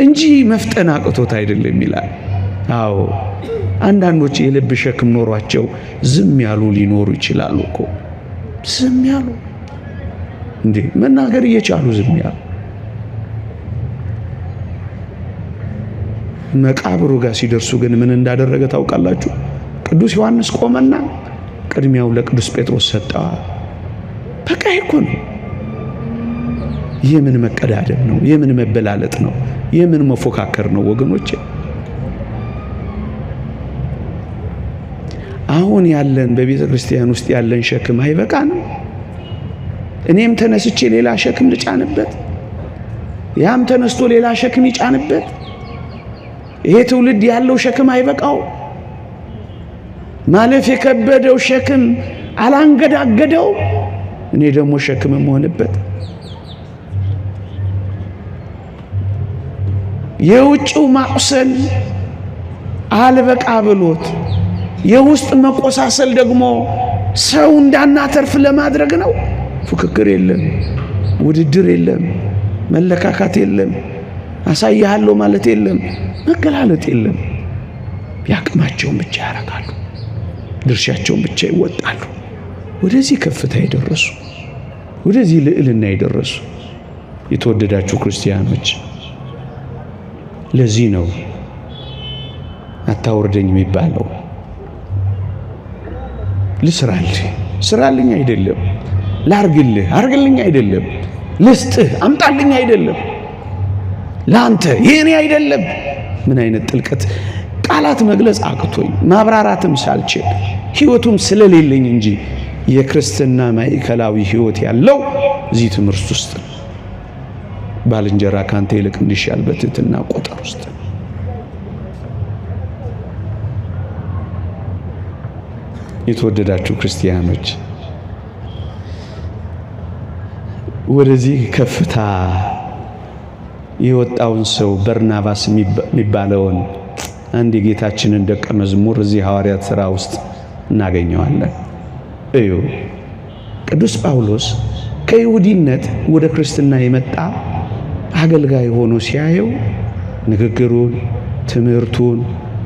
እንጂ መፍጠን አቅቶት አይደለም ይላል። አዎ አንዳንዶች የልብ ሸክም ኖሯቸው ዝም ያሉ ሊኖሩ ይችላሉ እኮ። ዝም ያሉ እንዴ መናገር እየቻሉ ዝም ያሉ። መቃብሩ ጋር ሲደርሱ ግን ምን እንዳደረገ ታውቃላችሁ? ቅዱስ ዮሐንስ ቆመና ቅድሚያው ለቅዱስ ጴጥሮስ ሰጠ። በቃ እኮ ነው። የምን መቀዳደም ነው? የምን መበላለጥ ነው? የምን መፎካከር ነው ወገኖቼ? አሁን ያለን በቤተ ክርስቲያን ውስጥ ያለን ሸክም አይበቃንም? እኔም ተነስቼ ሌላ ሸክም ልጫንበት፣ ያም ተነስቶ ሌላ ሸክም ይጫንበት? ይሄ ትውልድ ያለው ሸክም አይበቃው? ማለፍ የከበደው ሸክም አላንገዳገደው? እኔ ደግሞ ሸክም መሆንበት? የውጭው ማቁሰል አልበቃ ብሎት የውስጥ መቆሳሰል ደግሞ ሰው እንዳናተርፍ ለማድረግ ነው። ፉክክር የለም፣ ውድድር የለም፣ መለካካት የለም፣ አሳያለሁ ማለት የለም፣ መገላለጥ የለም። ያቅማቸውን ብቻ ያረጋሉ፣ ድርሻቸውን ብቻ ይወጣሉ። ወደዚህ ከፍታ የደረሱ ወደዚህ ልዕልና የደረሱ የተወደዳችሁ ክርስቲያኖች ለዚህ ነው አታወርደኝ የሚባለው። ልስራልህ ስራልኝ አይደለም፣ ላርግልህ አርግልኝ አይደለም፣ ልስጥህ አምጣልኝ አይደለም፣ ላንተ የኔ አይደለም። ምን አይነት ጥልቀት! ቃላት መግለጽ አቅቶኝ ማብራራትም ሳልችል ሕይወቱም ስለሌለኝ እንጂ የክርስትና ማዕከላዊ ሕይወት ያለው እዚህ ትምህርት ውስጥ ነው። ባልንጀራ ካንተ ይልቅ እንዲሻል በትህትና ቁጥር ውስጥ ነው። የተወደዳችሁ ክርስቲያኖች ወደዚህ ከፍታ የወጣውን ሰው በርናባስ የሚባለውን አንድ የጌታችንን ደቀ መዝሙር እዚህ ሐዋርያት ሥራ ውስጥ እናገኘዋለን። እዩ፣ ቅዱስ ጳውሎስ ከይሁዲነት ወደ ክርስትና የመጣ አገልጋይ ሆኖ ሲያየው ንግግሩን፣ ትምህርቱን፣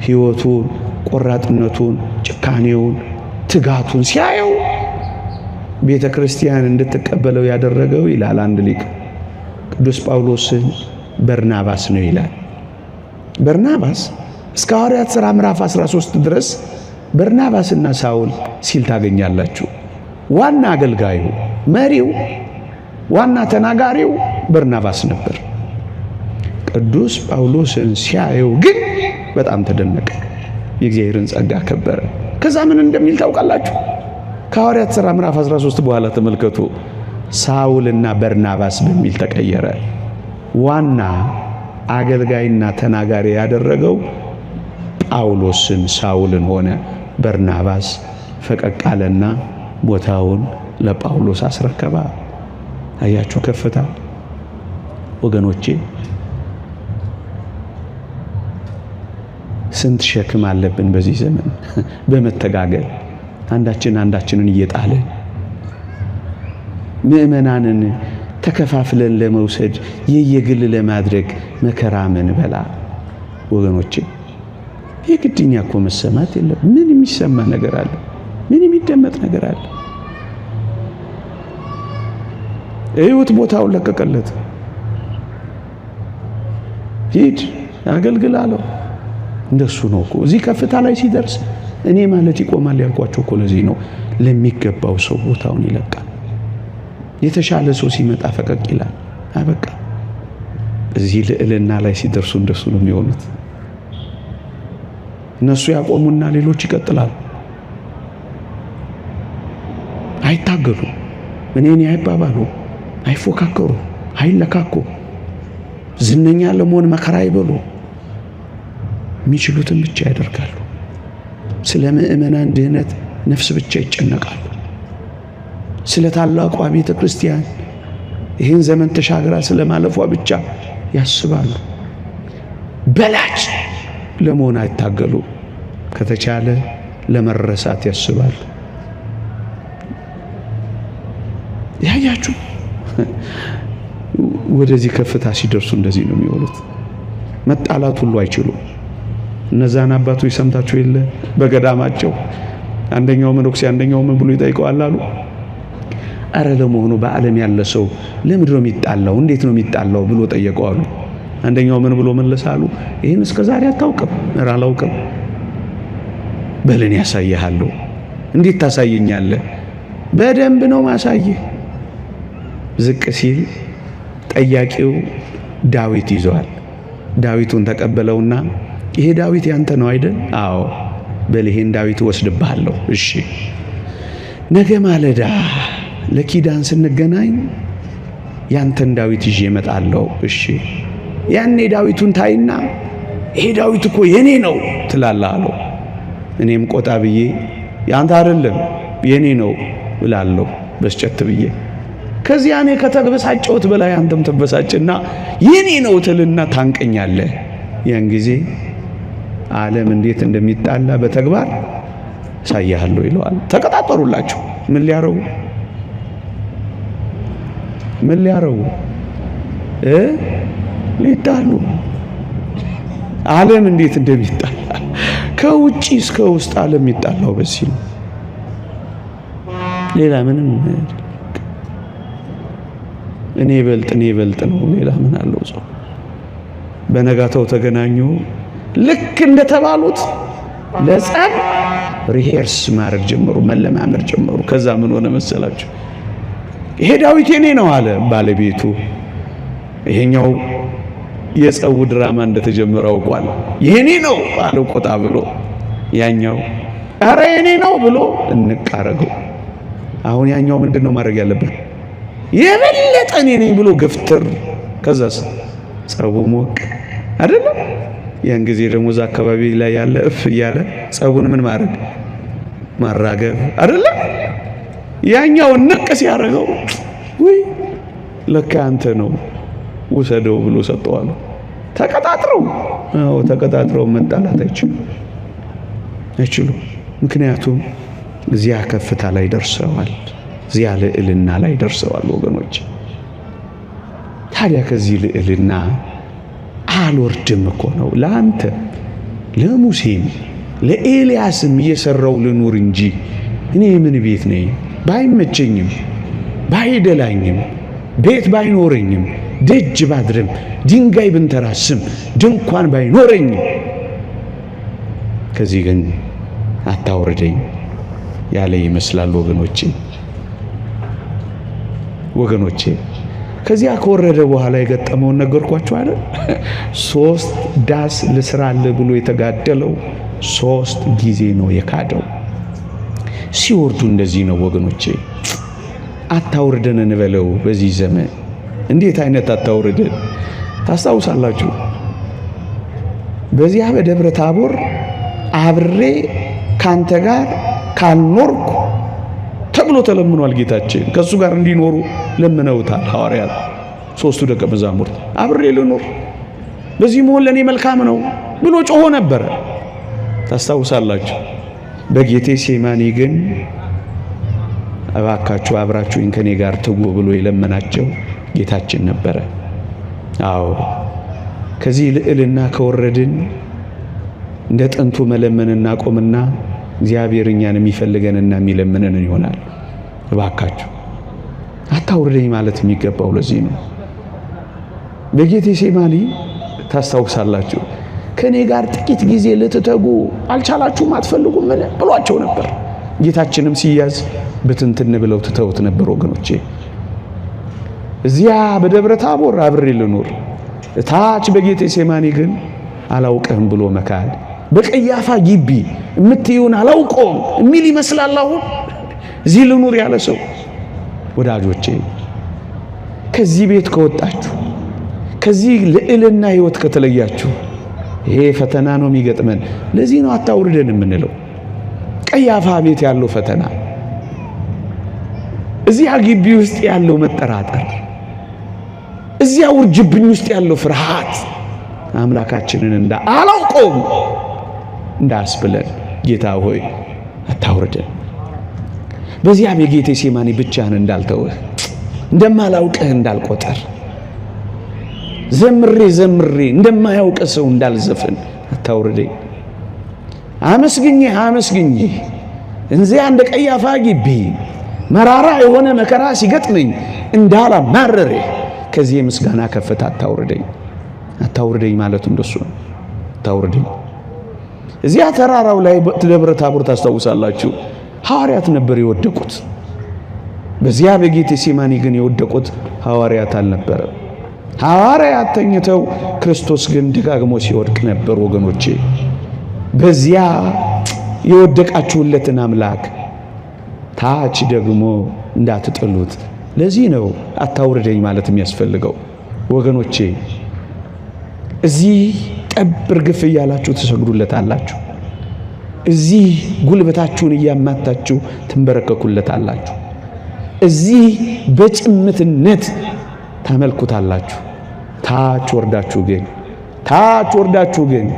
ሕይወቱን፣ ቆራጥነቱን፣ ጭካኔውን፣ ትጋቱን ሲያየው ቤተ ክርስቲያን እንድትቀበለው ያደረገው ይላል አንድ ሊቅ ቅዱስ ጳውሎስን በርናባስ ነው ይላል። በርናባስ እስከ ሐዋርያት ሥራ ምዕራፍ 13 ድረስ በርናባስና ሳውል ሲል ታገኛላችሁ። ዋና አገልጋዩ፣ መሪው፣ ዋና ተናጋሪው በርናባስ ነበር። ቅዱስ ጳውሎስን ሲያየው ግን በጣም ተደነቀ፣ የእግዚአብሔርን ጸጋ ከበረ። ከዛ ምን እንደሚል ታውቃላችሁ? ከሐዋርያት ሥራ ምዕራፍ 13 በኋላ ተመልከቱ። ሳውልና በርናባስ በሚል ተቀየረ። ዋና አገልጋይና ተናጋሪ ያደረገው ጳውሎስን ሳውልን ሆነ። በርናባስ ፈቀቅ አለና ቦታውን ለጳውሎስ አስረከባ። አያችሁ ከፍታ ወገኖቼ። ስንት ሸክም አለብን በዚህ ዘመን በመተጋገል አንዳችንን እየጣለን ምእመናንን ተከፋፍለን ለመውሰድ የየግል ለማድረግ መከራ መንበላ ወገኖቼ። የግድኛ እኮ መሰማት የለም። ምን የሚሰማ ነገር አለ? ምን የሚደመጥ ነገር አለ? እዩት፣ ቦታውን ለቀቀለት። ሂድ አገልግል አለው። እንደሱ ነው እኮ እዚህ ከፍታ ላይ ሲደርስ እኔ ማለት ይቆማል ያልኳቸው እኮ ለዚህ ነው። ለሚገባው ሰው ቦታውን ይለቃል። የተሻለ ሰው ሲመጣ ፈቀቅ ይላል። አበቃ። እዚህ ልዕልና ላይ ሲደርሱ እንደሱ ነው የሚሆኑት። እነሱ ያቆሙና ሌሎች ይቀጥላሉ። አይታገሉ፣ እኔ አይባባሉ፣ አይፎካከሩ፣ አይለካኩ፣ ዝነኛ ለመሆን መከራ ይበሉ። የሚችሉትን ብቻ ያደርጋሉ። ስለ ምእመናን ድህነት ነፍስ ብቻ ይጨነቃሉ። ስለ ታላቋ ቤተ ክርስቲያን ይህን ዘመን ተሻግራ ስለ ማለፏ ብቻ ያስባሉ። በላጭ ለመሆን አይታገሉ። ከተቻለ ለመረሳት ያስባሉ። ያያችሁ ወደዚህ ከፍታ ሲደርሱ እንደዚህ ነው የሚሆኑት። መጣላት ሁሉ አይችሉም። እነዛን አባቶች ሰምታችሁ የለ በገዳማቸው አንደኛው መነኩሴ አንደኛው ምን ብሎ ይጠይቀዋል አሉ። አረ ለመሆኑ በዓለም ያለ ሰው ለምንድን ነው የሚጣላው? እንዴት ነው የሚጣላው ብሎ ጠየቀዋሉ። አንደኛው ምን ብሎ መለሳሉ? ይህን እስከ ዛሬ አታውቅም? እረ አላውቅም። በልን ያሳይሃለሁ። እንዴት ታሳየኛለህ? በደንብ ነው ማሳየህ። ዝቅ ሲል ጠያቂው ዳዊት ይዘዋል። ዳዊቱን ተቀበለውና ይሄ ዳዊት ያንተ ነው አይደል? አዎ። በልሄን ዳዊት ወስድብሃለሁ። እሺ። ነገ ማለዳ ለኪዳን ስንገናኝ ያንተን ዳዊት ይዤ እመጣለሁ። እሺ። ያኔ ዳዊቱን ታይና ይሄ ዳዊት እኮ የኔ ነው ትላለህ አለው። እኔም ቆጣ ብዬ ያንተ አይደለም የኔ ነው እላለሁ በስጨት ብዬ። ከዚያ እኔ ከተበሳጨሁት በላይ አንተም ተበሳጭና የኔ ነው ትልና ታንቀኛለህ። ያን ጊዜ ዓለም እንዴት እንደሚጣላ በተግባር ሳያለሁ ይለዋል። ተቀጣጠሩላችሁ። ምን ሊያረጉ ሊጣሉ። ዓለም እንዴት እንደሚጣላ ከውጪ እስከ ውስጥ ዓለም የሚጣላው በዚህ ነው። ሌላ ምንም እኔ ይበልጥ ነው። ሌላ ምን አለው? ሰው በነጋታው ተገናኙ። ልክ እንደተባሉት ለጸብ ሪሄርስ ማድረግ ጀመሩ፣ መለማመድ ጀመሩ። ከዛ ምን ሆነ መሰላችሁ? ይሄ ዳዊት የኔ ነው አለ ባለቤቱ። ይሄኛው የጸቡ ድራማ እንደተጀመረ አውቋል። የኔ ነው አለ ቆጣ ብሎ። ያኛው አረ የኔ ነው ብሎ እንቃረገው። አሁን ያኛው ምንድነው ማድረግ ያለበት? የበለጠ እኔ ነኝ ብሎ ገፍትር። ከዛስ ጸቡ ሞቅ አይደለም? ያን ጊዜ ደግሞ እዛ አካባቢ ላይ ያለ እፍ እያለ ጸቡን ምን ማድረግ ማራገብ አይደለም? ያኛው ንቅ ሲያደርገው ወይ ለካ አንተ ነው ወሰደው ብሎ ሰጠዋል። ተቀጣጥረው መጣላት አይችሉም። ምክንያቱም እዚያ ከፍታ ላይ ደርሰዋል፣ እዚያ ልዕልና ላይ ደርሰዋል ወገኖች። ታዲያ ከዚህ ልዕልና አልወርድም እኮ ነው ለአንተ ለሙሴም ለኤልያስም እየሰራው ልኑር እንጂ እኔ ምን ቤት ነኝ? ባይመቸኝም ባይደላኝም ቤት ባይኖረኝም ደጅ ባድርም ድንጋይ ብንተራስም ድንኳን ባይኖረኝም ከዚህ ግን አታውርደኝ ያለ ይመስላል ወገኖቼ። ከዚያ ከወረደ በኋላ የገጠመውን ነገርኳችሁ አይደል? 3 ዳስ ልስራለ ብሎ የተጋደለው 3 ጊዜ ነው የካደው። ሲወርዱ እንደዚህ ነው ወገኖቼ። አታውርደን እንበለው በዚህ ዘመን። እንዴት አይነት አታውርደን ታስታውሳላችሁ? በዚያ በደብረ ታቦር አብሬ ካንተ ጋር ካልኖርኩ ተብሎ ተለምኗል ጌታችን። ከሱ ጋር እንዲኖሩ ለምነውታል ሐዋርያት 3ቱ ደቀ መዛሙርት። አብሬ ልኖር በዚህ መሆን ለኔ መልካም ነው ብሎ ጮሆ ነበር። ታስታውሳላችሁ? በጌቴ ሴማኒ ግን እባካችሁ አብራችሁኝ ከኔ ጋር ትጉ ብሎ የለመናቸው ጌታችን ነበረ። አዎ ከዚህ ልዕልና ከወረድን እንደ ጥንቱ መለመንና ቆምና እግዚአብሔር እኛን የሚፈልገንና የሚለምነን ይሆናል። እባካችሁ አታውርደኝ ማለት የሚገባው ለዚህ ነው። በጌቴ ሴማኒ ታስታውሳላችሁ? ከኔ ጋር ጥቂት ጊዜ ልትተጉ አልቻላችሁም አትፈልጉም ምን ብሏቸው ነበር። ጌታችንም ሲያዝ በትንትን ብለው ትተውት ነበር ወገኖቼ። እዚያ በደብረ ታቦር አብሬ ልኖር፣ ታች በጌቴ ሴማኒ ግን አላውቅህም ብሎ መካድ። በቀያፋ ግቢ እምትዩን አላውቀውም የሚል ይመስላል። አሁን እዚህ ልኑር ያለ ሰው ወዳጆቼ፣ ከዚህ ቤት ከወጣችሁ፣ ከዚህ ልዕልና ህይወት ከተለያችሁ ይሄ ፈተና ነው የሚገጥመን። ለዚህ ነው አታውርደን የምንለው። ቀያፋ ቤት ያለው ፈተና፣ እዚያ ግቢ ውስጥ ያለው መጠራጠር፣ እዚያ ውርጅብኝ ውስጥ ያለው ፍርሃት አምላካችንን አላውቀውም እንዳስብለን ጌታ ሆይ አታውርደን። በዚያ በጌቴ ሴማኒ ብቻህን እንዳልተውህ እንደማላውቅህ እንዳልቆጠር ዘምሬ እንደማያውቅ ሰው እንዳልዘፍን አታውርደኝ። አመስግኜ እንዚያ እንደ ቀያፋ ግቢ መራራ የሆነ መከራ ሲገጥመኝ እንዳላማረረ ከዚህ የምስጋና ከፍታ አታውርደኝ ማለቱ እንደሱ ነው። አታውርደኝ። እዚያ ተራራው ላይ ደብረ ታቦር ታስታውሳላችሁ? ሐዋርያት ነበር የወደቁት። በዚያ በጌቴ ሴማኒ ግን የወደቁት ሐዋርያት አልነበረም። ሐዋርያት ተኝተው ክርስቶስ ግን ደጋግሞ ሲወድቅ ነበር ወገኖቼ። በዚያ የወደቃችሁለትን አምላክ ታች ደግሞ እንዳትጥሉት። ለዚህ ነው አታውርደኝ ማለት የሚያስፈልገው ወገኖቼ። እዚህ ጠብር ግፍ እያላችሁ ትሰግዱለታላችሁ። እዚህ ጉልበታችሁን እያማታችሁ ትንበረከኩለታላችሁ። እዚህ በጭምትነት ታመልኩታላችሁ። ታች ወርዳችሁ ግን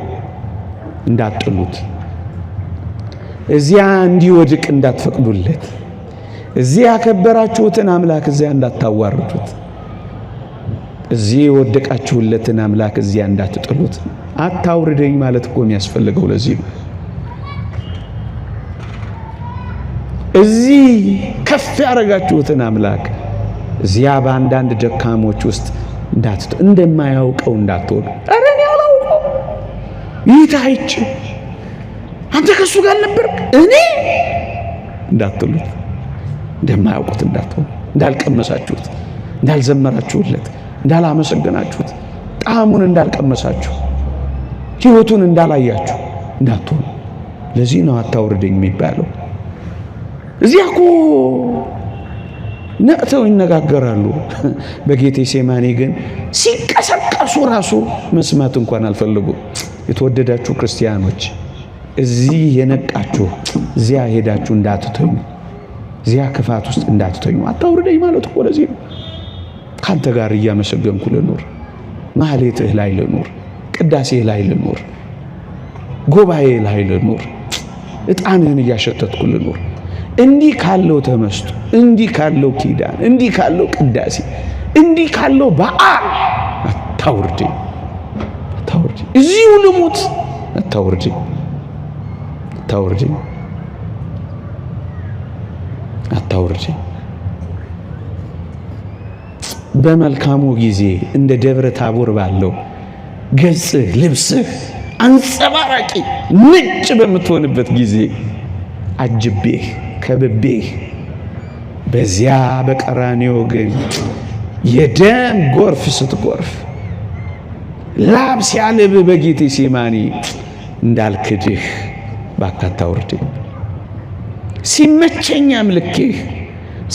እንዳትጥሉት፣ እዚያ እንዲወድቅ እንዳትፈቅዱለት፣ እዚያ ያከበራችሁትን አምላክ እዚያ እንዳታዋርዱት፣ እዚህ የወደቃችሁለትን አምላክ እዚያ እንዳትጥሉት። አታውርደኝ ማለት እኮ የሚያስፈልገው ለዚህ ነው። እዚህ ከፍ ያደረጋችሁትን አምላክ እዚያ በአንዳንድ ደካሞች ውስጥ እንደማያውቀው እንዳትሆኑ። ኧረ እኔ ይታይች አንተ ከሱ ጋር ነበርክ እኔ እንዳትሉት እንደማያውቁት እንዳትሆኑ እንዳልቀመሳችሁት እንዳልዘመራችሁለት እንዳላመሰገናችሁት ጣዕሙን እንዳልቀመሳችሁ ሕይወቱን እንዳላያችሁ እንዳትሆኑ ለዚህ ነው አታውርደኝ የሚባለው እዚያ እኮ ነቅተው ይነጋገራሉ በጌቴሴማኒ ግን ሲቀሰቀሱ ራሱ መስማት እንኳን አልፈልጉ የተወደዳችሁ ክርስቲያኖች እዚህ የነቃችሁ እዚያ ሄዳችሁ እንዳትተኙ እዚያ ክፋት ውስጥ እንዳትተኙ አታውርደኝ ማለት እኮ ለዚህ ነው ካንተ ጋር እያመሰገንኩ ልኖር ማህሌትህ ላይ ልኖር ቅዳሴህ ላይ ልኖር ጉባኤ ላይ ልኖር ዕጣንህን እያሸተትኩ ልኖር እንዲህ ካለው ተመስጦ እንዲህ ካለው ኪዳን እንዲህ ካለው ቅዳሴ እንዲህ ካለው በዓል አታውርደኝ እዚሁ ልሙት አታውርደኝ በመልካሙ ጊዜ እንደ ደብረ ታቦር ባለው ገጽህ ልብስህ አንጸባራቂ ነጭ በምትሆንበት ጊዜ አጅቤህ ከብቤህ በዚያ በቀራንዮ ግን የደም ጎርፍ ስትጎርፍ ላብ ሲያልብ በጌቴሴማኒ እንዳልክድህ ባካታውርደኝ ሲመቸኝ አምልኬህ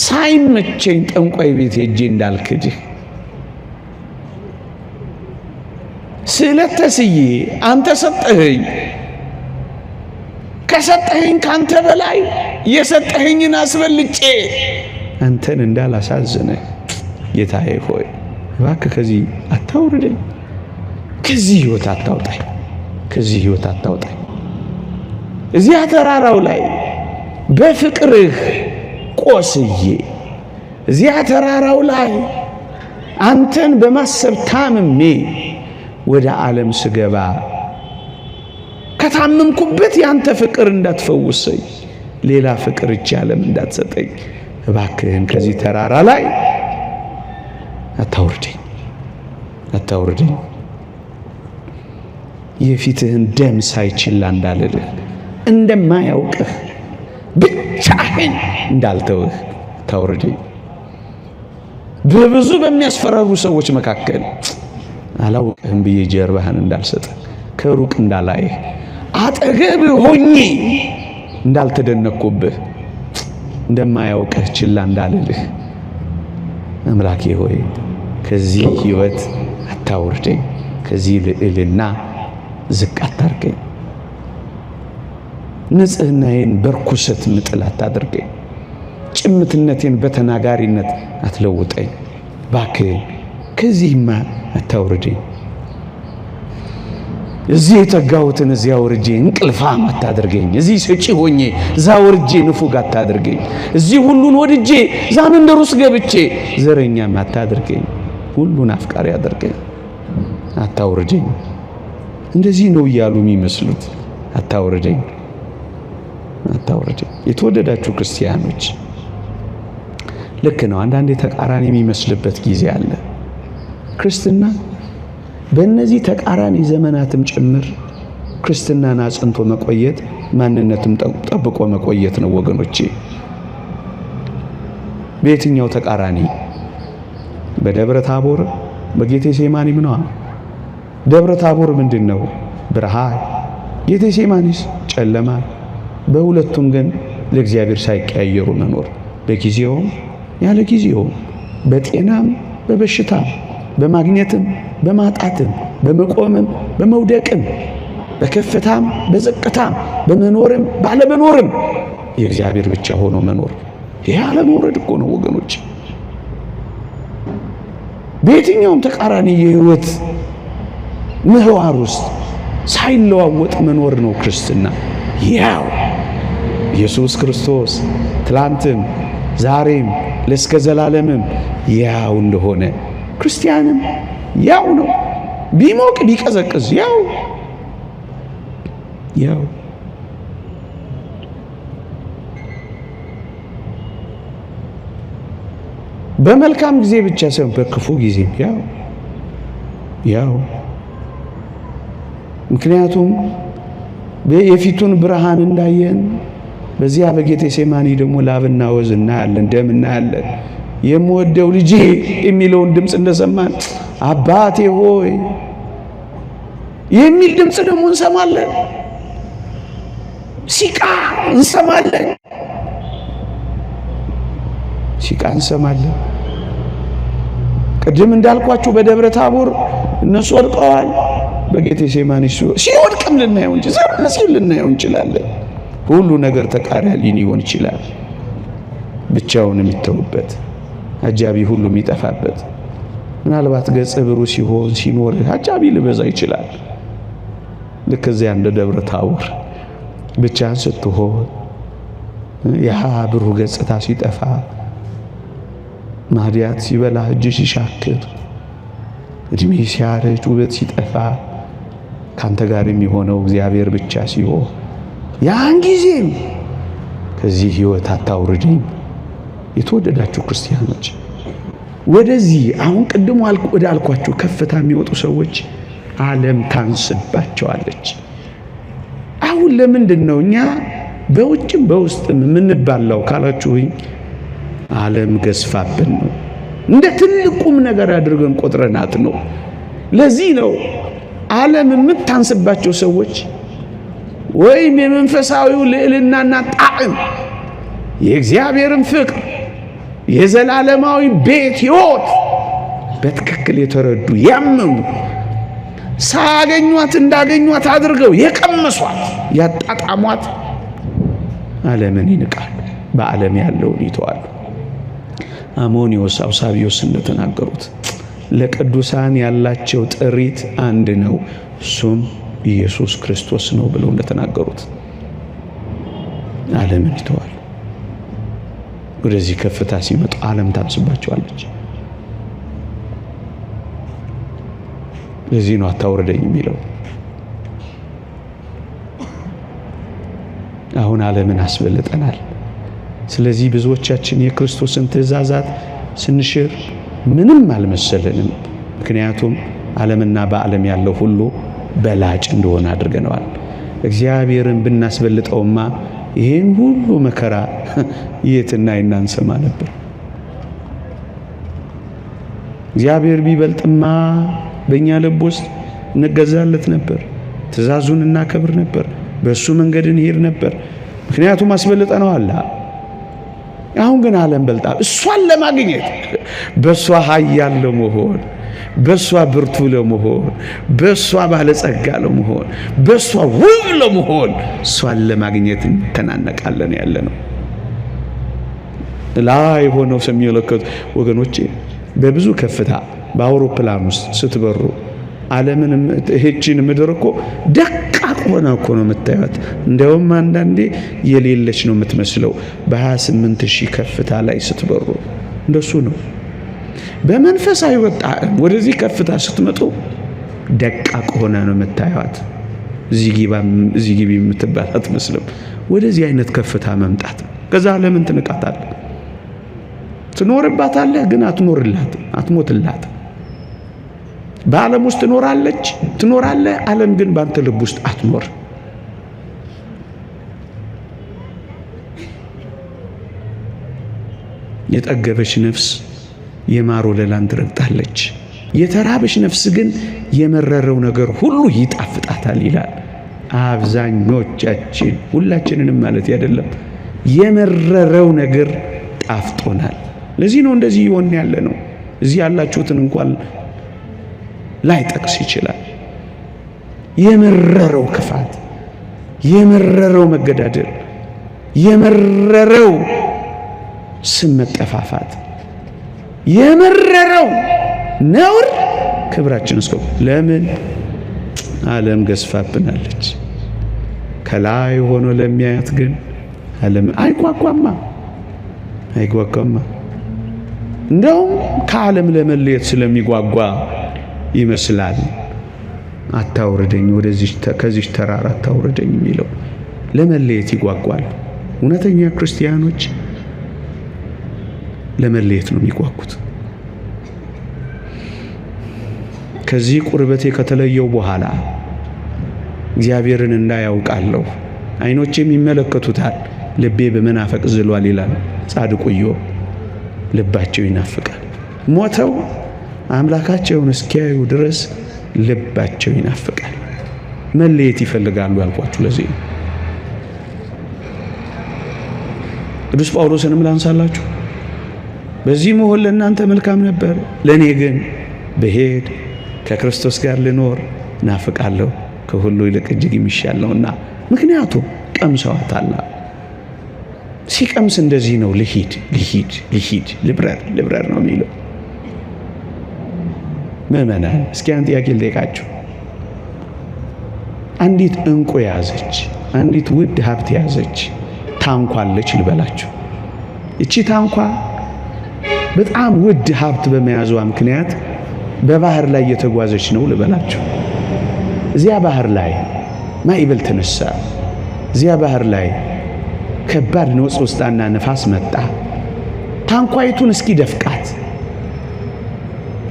ሳይመቸኝ ጠንቋይ ቤት ሄጄ እንዳልክድህ ስለተስዬ አንተ ሰጠኸኝ ከሰጠኸኝ ካንተ በላይ የሰጠኸኝን አስበልጬ አንተን እንዳላሳዝነ ጌታዬ ሆይ እባክህ ከዚህ አታውርደኝ ከዚህ ህይወት አታውጣኝ እዚያ ተራራው ላይ በፍቅርህ ቆስዬ እዚያ ተራራው ላይ አንተን በማሰብ ታምሜ ወደ ዓለም ስገባ ከታመምኩበት ያንተ ፍቅር እንዳትፈውሰኝ ሌላ ፍቅር እቺ ዓለም እንዳትሰጠኝ እባክህን ከዚህ ተራራ ላይ አታውርደኝ የፊትህን ደም ሳይችላ እንዳልልህ እንደማያውቅህ ብቻህን እንዳልተውህ አታውርደኝ በብዙ በሚያስፈራሩ ሰዎች መካከል አላውቅህም ብዬ ጀርባህን እንዳልሰጥ ከሩቅ እንዳላይህ አጠገብ ሆኜ እንዳልተደነቅኩብህ እንደማያውቅህ ችላ እንዳልልህ አምላኬ ሆይ ከዚህ ህይወት አታውርደኝ ከዚህ ልዕልና ዝቅ አታርገኝ ንጽህናዬን በርኩሰት ምጥል አታድርገኝ ጭምትነቴን በተናጋሪነት አትለውጠኝ እባክህ ከዚህማ አታውርደኝ እዚህ የተጋሁትን እዚያ ወርጄ እንቅልፋም አታድርገኝ እዚህ ሰጪ ሆኜ እዛ ወርጄ ንፉግ አታድርገኝ እዚህ ሁሉን ወድጄ እዛ መንደር ውስጥ ገብቼ ዘረኛም አታድርገኝ ሁሉን አፍቃሪ አድርገኝ አታውርደኝ እንደዚህ ነው እያሉ የሚመስሉት አታውርደኝ የተወደዳችሁ ክርስቲያኖች ልክ ነው አንዳንዴ ተቃራኒ የሚመስልበት ጊዜ አለ ክርስትና በእነዚህ ተቃራኒ ዘመናትም ጭምር ክርስትናን አጽንቶ መቆየት ማንነትም ጠብቆ መቆየት ነው ወገኖቼ በየትኛው ተቃራኒ በደብረ ታቦር በጌቴሴማኒ ምንዋ ደብረ ታቦር ምንድነው ብርሃን ጌቴሴማኒስ ጨለማ በሁለቱም ግን ለእግዚአብሔር ሳይቀያየሩ መኖር በጊዜውም ያለ ጊዜውም በጤናም በበሽታም በማግኘትም በማጣትም በመቆምም በመውደቅም በከፍታም በዝቅታም በመኖርም ባለመኖርም የእግዚአብሔር ብቻ ሆኖ መኖር ይሄ አለመውረድ እኮ ነው ወገኖች በየትኛውም ተቃራኒ የህይወት ምህዋር ውስጥ ሳይለዋወጥ መኖር ነው ክርስትና ያው ኢየሱስ ክርስቶስ ትላንትም ዛሬም ለእስከ ዘላለምም ያው እንደሆነ ክርስቲያንም ያው ነው ቢሞቅ ቢቀዘቅዝ ያው በመልካም ጊዜ ብቻ ሳይሆን በክፉ ጊዜ ያው ምክንያቱም የፊቱን ብርሃን እንዳየን በዚያ በጌቴሴማኒ ደግሞ ላብና ወዝ እናያለን፣ ደም እናያለን። የምወደው ልጄ የሚለውን ድምፅ እንደሰማን አባቴ ሆይ የሚል ድምፅ ደግሞ እንሰማለን። ሲቃ እንሰማለን፣ ሲቃ እንሰማለን። ቅድም እንዳልኳችሁ በደብረ ታቦር እነሱ ወድቀዋል። በጌቴሴማኒ ሲወድቅም ልናየው እንጂ ሲል ልናየው እንችላለን። ሁሉ ነገር ተቃራኒ ሊሆን ይችላል። ብቻውን የሚተውበት አጃቢ ሁሉ የሚጠፋበት ምናልባት ገጸ ብሩህ ሲሆን ሲኖር አጃቢ ሊበዛ ይችላል። ልክ እዚያ እንደ ደብረ ታቦር ብቻህን ስትሆን ያ ብሩህ ገጽታ ሲጠፋ ማዲያት ሲበላ እጅ ሲሻክር እድሜ ሲያረጅ ውበት ሲጠፋ ካንተ ጋር የሚሆነው እግዚአብሔር ብቻ ሲሆን ያን ጊዜም ከዚህ ህይወት አታውርደኝ። የተወደዳችሁ ክርስቲያኖች ወደዚህ አሁን ቅድም ወደ አልኳችሁ ከፍታ የሚወጡ ሰዎች ዓለም ታንስባቸዋለች። አሁን ለምንድን ነው እኛ በውጭም በውስጥም የምንባላው ካላችሁኝ ዓለም ገዝፋብን ነው። እንደ ትልቁም ነገር አድርገን ቆጥረናት ነው። ለዚህ ነው ዓለም የምታንስባቸው ሰዎች ወይም የመንፈሳዊው ልዕልናና ጣዕም የእግዚአብሔርን ፍቅር የዘላለማዊ ቤት ሕይወት በትክክል የተረዱ ያመኑ ሳያገኟት እንዳገኟት አድርገው የቀመሷት ያጣጣሟት ዓለምን ይንቃሉ፣ በዓለም ያለውን ይተዋሉ። አሞኒዮስ አውሳቢዮስ እንደተናገሩት ለቅዱሳን ያላቸው ጥሪት አንድ ነው፣ እሱም ኢየሱስ ክርስቶስ ነው ብለው እንደተናገሩት ዓለምን ይተዋሉ። ወደዚህ ከፍታ ሲመጡ ዓለም ታንስባቸዋለች። ለዚህ ነው አታውርደኝ የሚለው። አሁን ዓለምን አስበልጠናል። ስለዚህ ብዙዎቻችን የክርስቶስን ትእዛዛት ስንሽር ምንም አልመሰለንም። ምክንያቱም ዓለምና በዓለም ያለው ሁሉ በላጭ እንደሆነ አድርገነዋል። እግዚአብሔርን ብናስበልጠውማ ይሄን ሁሉ መከራ የትና እናንሰማ ነበር። እግዚአብሔር ቢበልጥማ በእኛ ልብ ውስጥ እንገዛለት ነበር፣ ትእዛዙን እናከብር ነበር፣ በእሱ መንገድ እንሄድ ነበር። ምክንያቱም አስበልጠነዋል። አሁን ግን ዓለም በልጣ እሷን ለማግኘት በእሷ ኃያል ለመሆን በእሷ ብርቱ ለመሆን በእሷ ባለጸጋ ለመሆን በእሷ ውብ ለመሆን እሷን ለማግኘት እንተናነቃለን ያለ ነው። ላይ ሆነው የሚመለከቱ ወገኖቼ በብዙ ከፍታ በአውሮፕላን ውስጥ ስትበሩ ዓለምን እቺን ምድር እኮ ደቃቅ ሆና እኮ ነው የምታዩት። እንደውም አንዳንዴ የሌለች ነው የምትመስለው። በ28,000 ከፍታ ላይ ስትበሩ እንደሱ ነው። በመንፈሳዊ ወደዚህ ከፍታ ስትመጡ ደቃቅ ሆና ነው የምታዩት። እዚህ ግቢ የምትባል አትመስልም። ወደዚህ አይነት ከፍታ መምጣት ከዛ ዓለምን ትንቃታለህ፣ ትኖርባታለህ፣ ግን አትኖርላትም፣ አትሞትላትም። በዓለም ውስጥ ትኖራለህ፣ ዓለም ግን በአንተ ልብ ውስጥ አትኖር። የጠገበች ነፍስ የማር ወለላን ትረግጣለች፣ የተራበች ነፍስ ግን የመረረው ነገር ሁሉ ይጣፍጣታል ይላል። አብዛኞቻችን ሁላችንንም ማለት አይደለም፣ የመረረው ነገር ጣፍጦናል። ለዚህ ነው እንደዚህ ይሆን ያለ ነው። እዚህ ያላችሁትን እንኳን ላይ ጠቅስ ይችላል። የመረረው ክፋት፣ የመረረው መገዳደል፣ የመረረው ስም መጠፋፋት፣ የመረረው ነውር ክብራችን እስከ ለምን ዓለም ገዝፋብናለች። ከላይ ሆኖ ለሚያያት ግን ዓለም አይጓጓማ። እንደውም ከዓለም ለመለየት ስለሚጓጓ ይመስላል አታውርደኝ፣ ከዚህ ተራራ አታውርደኝ የሚለው ለመለየት ይጓጓል። እውነተኛ ክርስቲያኖች ለመለየት ነው የሚጓጉት። ከዚህ ቁርበቴ ከተለየው በኋላ እግዚአብሔርን እንዳያውቃለሁ ዓይኖቼም ይመለከቱታል ልቤ በመናፈቅ ዝሏል ይላል ጻድቁ ኢዮብ። ልባቸው ይናፍቃል። ሞተው አምላካቸውን እስኪያዩ ድረስ ልባቸው ይናፍቃል። መለየት ይፈልጋሉ ያልኳችሁ ለዚህ ነው። ቅዱስ ጳውሎስንም ላንሳላችሁ። በዚህ መሆን ለእናንተ መልካም ነበር፣ ለእኔ ግን ብሄድ ከክርስቶስ ጋር ልኖር ናፍቃለሁ፣ ከሁሉ ይልቅ እጅግ የሚሻል ነውና። ምክንያቱም ቀምሰዋታል። ሲቀምስ እንደዚህ ነው፣ ልሂድ ልብረር ነው የሚለው። ምእመናን እስኪ አንድ ጥያቄ ልጠይቃችሁ። አንዲት ዕንቁ ያዘች፣ አንዲት ውድ ሀብት ያዘች ታንኳ አለች ልበላችሁ። እቺ ታንኳ በጣም ውድ ሀብት በመያዟ ምክንያት በባህር ላይ እየተጓዘች ነው ልበላችሁ። እዚያ ባህር ላይ ማዕበል ተነሳ። እዚያ ባህር ላይ ከባድ ንውጽውጽታና ነፋስ መጣ። ታንኳይቱን እስኪደፍቃት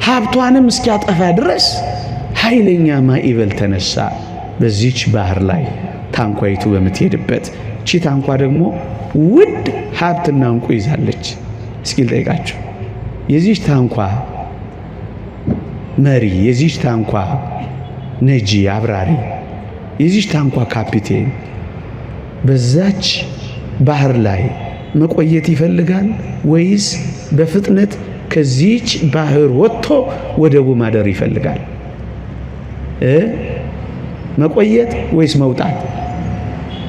ሀብቷንም እስኪያጠፋ ድረስ ኃይለኛ ማዕበል ተነሳ በዚች ባህር ላይ ታንኳይቱ በምትሄድበት። እቺ ታንኳ ደግሞ ውድ ሀብትና ዕንቁ ይዛለች። እስኪ ልጠይቃችሁ፣ የዚች ታንኳ መሪ፣ የዚች ታንኳ ነጂ አብራሪ፣ የዚች ታንኳ ካፒቴን በዛች ባህር ላይ መቆየት ይፈልጋል ወይስ በፍጥነት ከዚች ባህር ወጥቶ ወደቡ ማደር ይፈልጋል? መቆየት ወይስ መውጣት?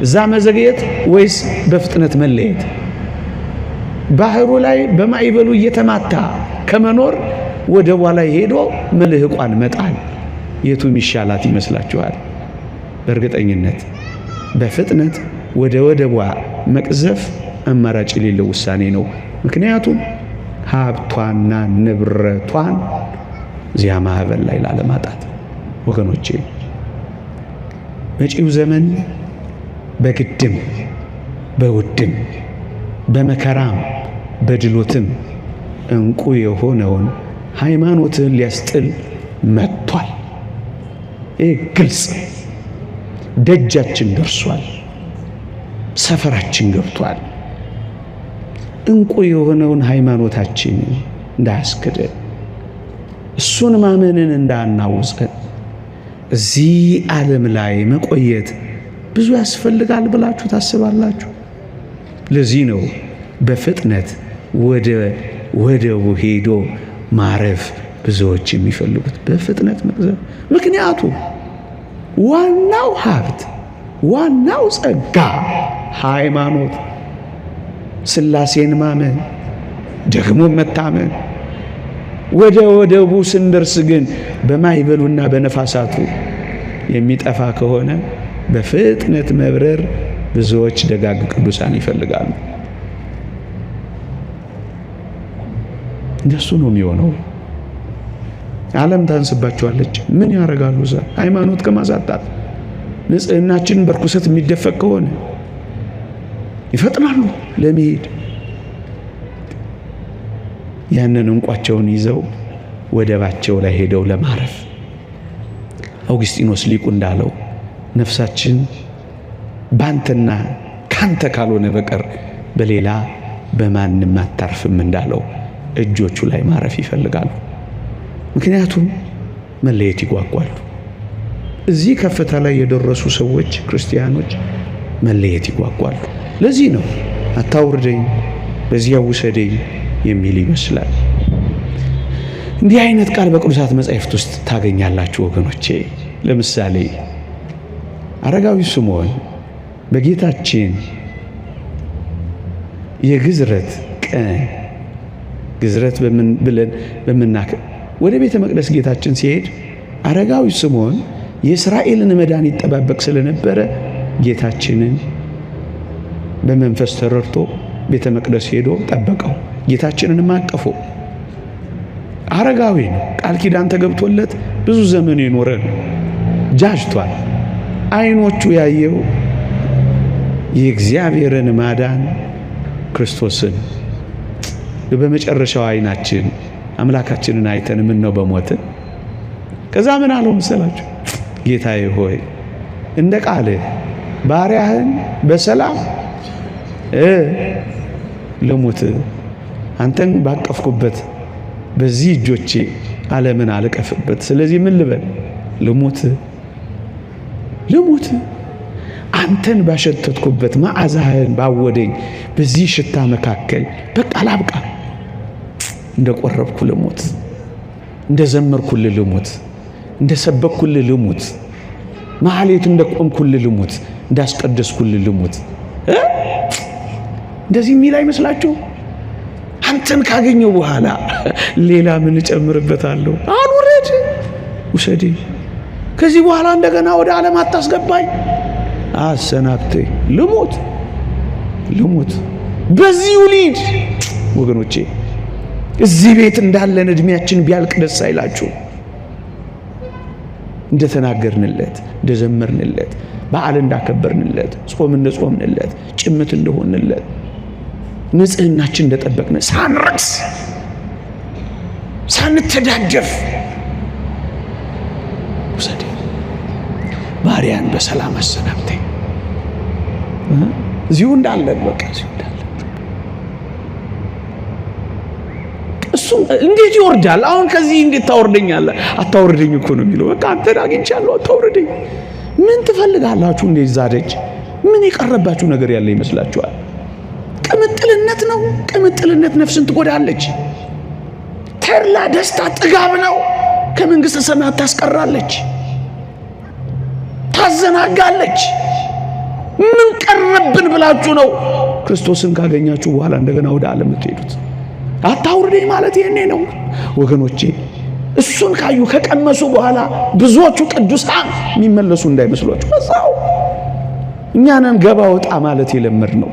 እዛ መዘግየት ወይስ በፍጥነት መለየት? ባህሩ ላይ በማዕበሉ እየተማታ ከመኖር ወደቧ ላይ ሄዶ መልህቋን መጣል የቱ ይሻላት ይመስላችኋል? በእርግጠኝነት በፍጥነት ወደ ወደቧ መቅዘፍ አማራጭ የሌለው ውሳኔ ነው። ምክንያቱም ሀብቷና ንብረቷን እዚያ ማዕበል ላይ ላለማጣት። ወገኖቼ መጪው ዘመን በግድም በውድም በመከራም በድሎትም ዕንቁ የሆነውን ሃይማኖትን ሊያስጥል መጥቷል። ይህ ግልጽ ደጃችን ደርሷል። ሰፈራችን ገብቷል። ዕንቁ የሆነውን ሃይማኖታችን እንዳያስክደን፣ እሱን ማመንን እንዳናውፀን፣ እዚህ ዓለም ላይ መቆየት ብዙ ያስፈልጋል ብላችሁ ታስባላችሁ? ለዚህ ነው በፍጥነት ወደ ወደቡ ሄዶ ማረፍ ብዙዎች የሚፈልጉት፣ በፍጥነት መቅዘፍ። ምክንያቱም ዋናው ሀብት ዋናው ጸጋ ሃይማኖት፣ ሥላሴን ማመን ደግሞ መታመን። ወደ ወደቡ ስንደርስ ግን በማዕበሉና በነፋሳቱ የሚጠፋ ከሆነ በፍጥነት መብረር ብዙዎች ደጋግ ቅዱሳን ይፈልጋሉ። እንደሱ ነው የሚሆነው። ዓለም ታንስባቸዋለች። ምን ያደርጋሉ? እዛ ሃይማኖት ከማሳጣት ንጽህናችን በርኩሰት የሚደፈቅ ከሆነ ይፈጥናሉ ለመሄድ። ያንን ዕንቋቸውን ይዘው ወደባቸው ላይ ሄደው ለማረፍ። አውግስጢኖስ ሊቁ እንዳለው ነፍሳችን ባንተና ካንተ ካልሆነ በቀር በሌላ በማንም አታርፍም እንዳለው እጆቹ ላይ ማረፍ ይፈልጋሉ። ምክንያቱም መለየት ይጓጓሉ። እዚህ ከፍታ ላይ የደረሱ ሰዎች ክርስቲያኖች መለየት ይጓጓሉ። ለዚህ ነው አታውርደኝ በዚያ ውሰደኝ የሚል ይመስላል። እንዲህ አይነት ቃል በቅዱሳት መጻሕፍት ውስጥ ታገኛላችሁ ወገኖቼ። ለምሳሌ አረጋዊ ስምዖን በጌታችን የግዝረት ቀን ግዝረት ብለን ወደ ቤተ መቅደስ ጌታችን ሲሄድ አረጋዊ ስምዖን የእስራኤልን መዳን ይጠባበቅ ስለነበረ ጌታችንን በመንፈስ ተረድቶ ቤተ መቅደስ ሄዶ ጠበቀው። ጌታችንንም አቀፎ። አረጋዊ ነው። ቃል ኪዳን ተገብቶለት ብዙ ዘመን የኖረ ነው። ጃጅቷል። ዓይኖቹ ያየው የእግዚአብሔርን ማዳን ክርስቶስን። በመጨረሻው ዓይናችን አምላካችንን አይተን ምን ነው በሞትን። ከዛ ምን አለው መሰላችሁ? ጌታዬ ሆይ እንደ ቃልህ ባሪያህን በሰላም ልሙት አንተን ባቀፍኩበት በዚህ እጆቼ ዓለምን አልቀፍበት ስለዚህ ምን ልበል ልሙት አንተን ባሸተትኩበት መዓዛህን ባወደኝ በዚህ ሽታ መካከል በቃ ላብቃ እንደቆረብኩ ልሙት እንደዘመርኩልህ ልሙት እንደሰበክኩልህ ልሙት ማህሌት እንደቆምኩልህ ልሙት እንዳስቀደስኩልህ ልሙት እንደዚህ የሚል አይመስላችሁ? አንተን ካገኘው በኋላ ሌላ ምን ጨምርበታለሁ? አልወረድ ውሰዲ ከዚህ በኋላ እንደገና ወደ ዓለም አታስገባኝ አሰናብተኝ ልሙት በዚህ ውሊድ ወገኖቼ እዚህ ቤት እንዳለን እድሜያችን ቢያልቅ ደስ አይላችሁ? እንደተናገርንለት እንደዘመርንለት በዓል እንዳከበርንለት ጾም እንደጾምንለት ጭምት እንደሆንለት ንጽህናችን እንደጠበቅን ሳንረክስ ሳንተዳደፍ ውሰድ ባሪያን በሰላም አሰናብተኝ እዚሁ እንዳለን በቃ እዚሁ እንዳለን እሱ እንዴት ይወርዳል? አሁን ከዚህ እንዴት ታወርደኛለህ? አታወርደኝ እኮ ነው የሚለው። በቃ አንተን አግኝቻለሁ አታወርደኝ። ምን ትፈልጋላችሁ? እንዴት ዛደች? ምን የቀረባችሁ ነገር ያለ ይመስላችኋል? ቅምጥልነት ነው። ቅምጥልነት ነፍስን ትጎዳለች። ተድላ ደስታ ጥጋብ ነው። ከመንግስተ ሰማያት ታስቀራለች፣ ታዘናጋለች። ምን ቀረብን ብላችሁ ነው ክርስቶስን ካገኛችሁ በኋላ እንደገና ወደ ዓለም የምትሄዱት? አታውርደኝ ማለት ይሄኔ ነው ወገኖቼ። እሱን ካዩ ከቀመሱ በኋላ ብዙዎቹ ቅዱሳን የሚመለሱ እንዳይመስሏችሁ። በዛው እኛንን ገባ ወጣ ማለት የለመድነው፣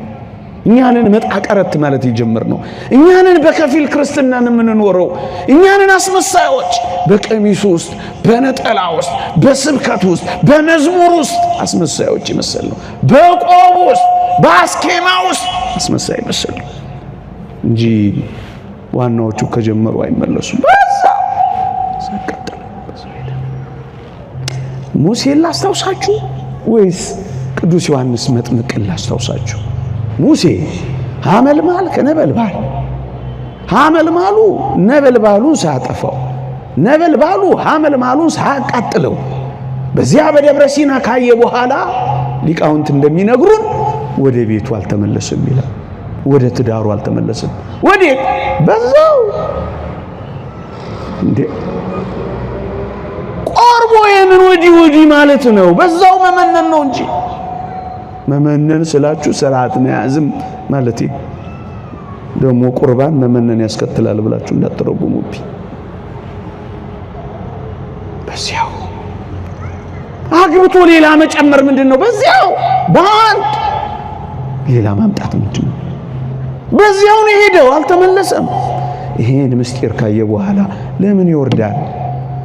እኛንን መጣቀረት ማለት የጀመርነው፣ እኛንን በከፊል ክርስትናን የምንኖረው፣ እኛንን አስመሳዮች በቀሚሱ ውስጥ በነጠላ ውስጥ በስብከት ውስጥ በመዝሙር ውስጥ አስመሳዮች ይመስልነው፣ በቆብ ውስጥ በአስኬማ ውስጥ አስመሳይ ይመስልነው እንጂ ዋናዎቹ ከጀመሩ አይመለሱም። ሙሴን ላስታውሳችሁ ወይስ ቅዱስ ዮሐንስ መጥምቅን ላስታውሳችሁ? ሙሴ ሐመልማል ከነበልባል፣ ሐመልማሉ ነበልባሉን ሳያጠፋው፣ ነበልባሉ ሐመልማሉን ሳያቃጥለው በዚያ በደብረ ሲና ካየ በኋላ ሊቃውንት እንደሚነግሩን ወደ ቤቱ አልተመለሰም ይላል። ወደ ትዳሩ አልተመለሰም። ወዴት? በዛው እንዴ ቆርቦ የምን ወዲህ ማለት ነው። በዛው መመነን ነው እንጂ መመነን ስላችሁ ስርዓት መያዝም ማለት ደግሞ ቁርባን መመነን ያስከትላል ብላችሁ እንዳትረጉሙብኝ። በዚያው አግብቶ ሌላ መጨመር ምንድነው? በዚያው በአንድ ሌላ ማምጣት ምንድነው? በዚያው ነው ሄደው አልተመለሰም። ይሄን ምስጢር ካየ በኋላ ለምን ይወርዳል?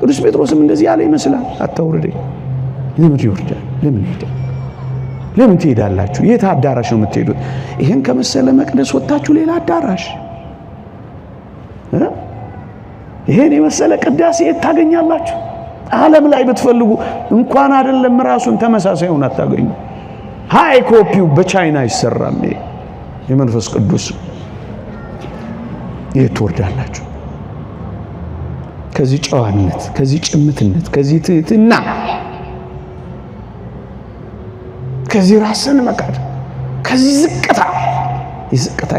ቅዱስ ጴጥሮስም እንደዚህ ያለ ይመስላል። አታውርደኝ። ለምን ይወርዳል? ለምን ይሄዳል? ለምን ትሄዳላችሁ? የት አዳራሽ ነው የምትሄዱት? ይሄን ከመሰለ መቅደስ ወጣችሁ ሌላ አዳራሽ ይሄን የመሰለ ቅዳሴ የት ታገኛላችሁ? ዓለም ላይ ብትፈልጉ እንኳን አይደለም ራሱን ተመሳሳዩን አታገኙ። ሃይ ኮፒው በቻይና ይሰራል። የመንፈስ ቅዱስ የት ትወርዳላችሁ? ከዚህ ጨዋነት፣ ከዚህ ጭምትነት፣ ከዚህ ትህትና፣ ከዚህ ራስን መካድ፣ ከዚህ ዝቅታ ይዝቅታ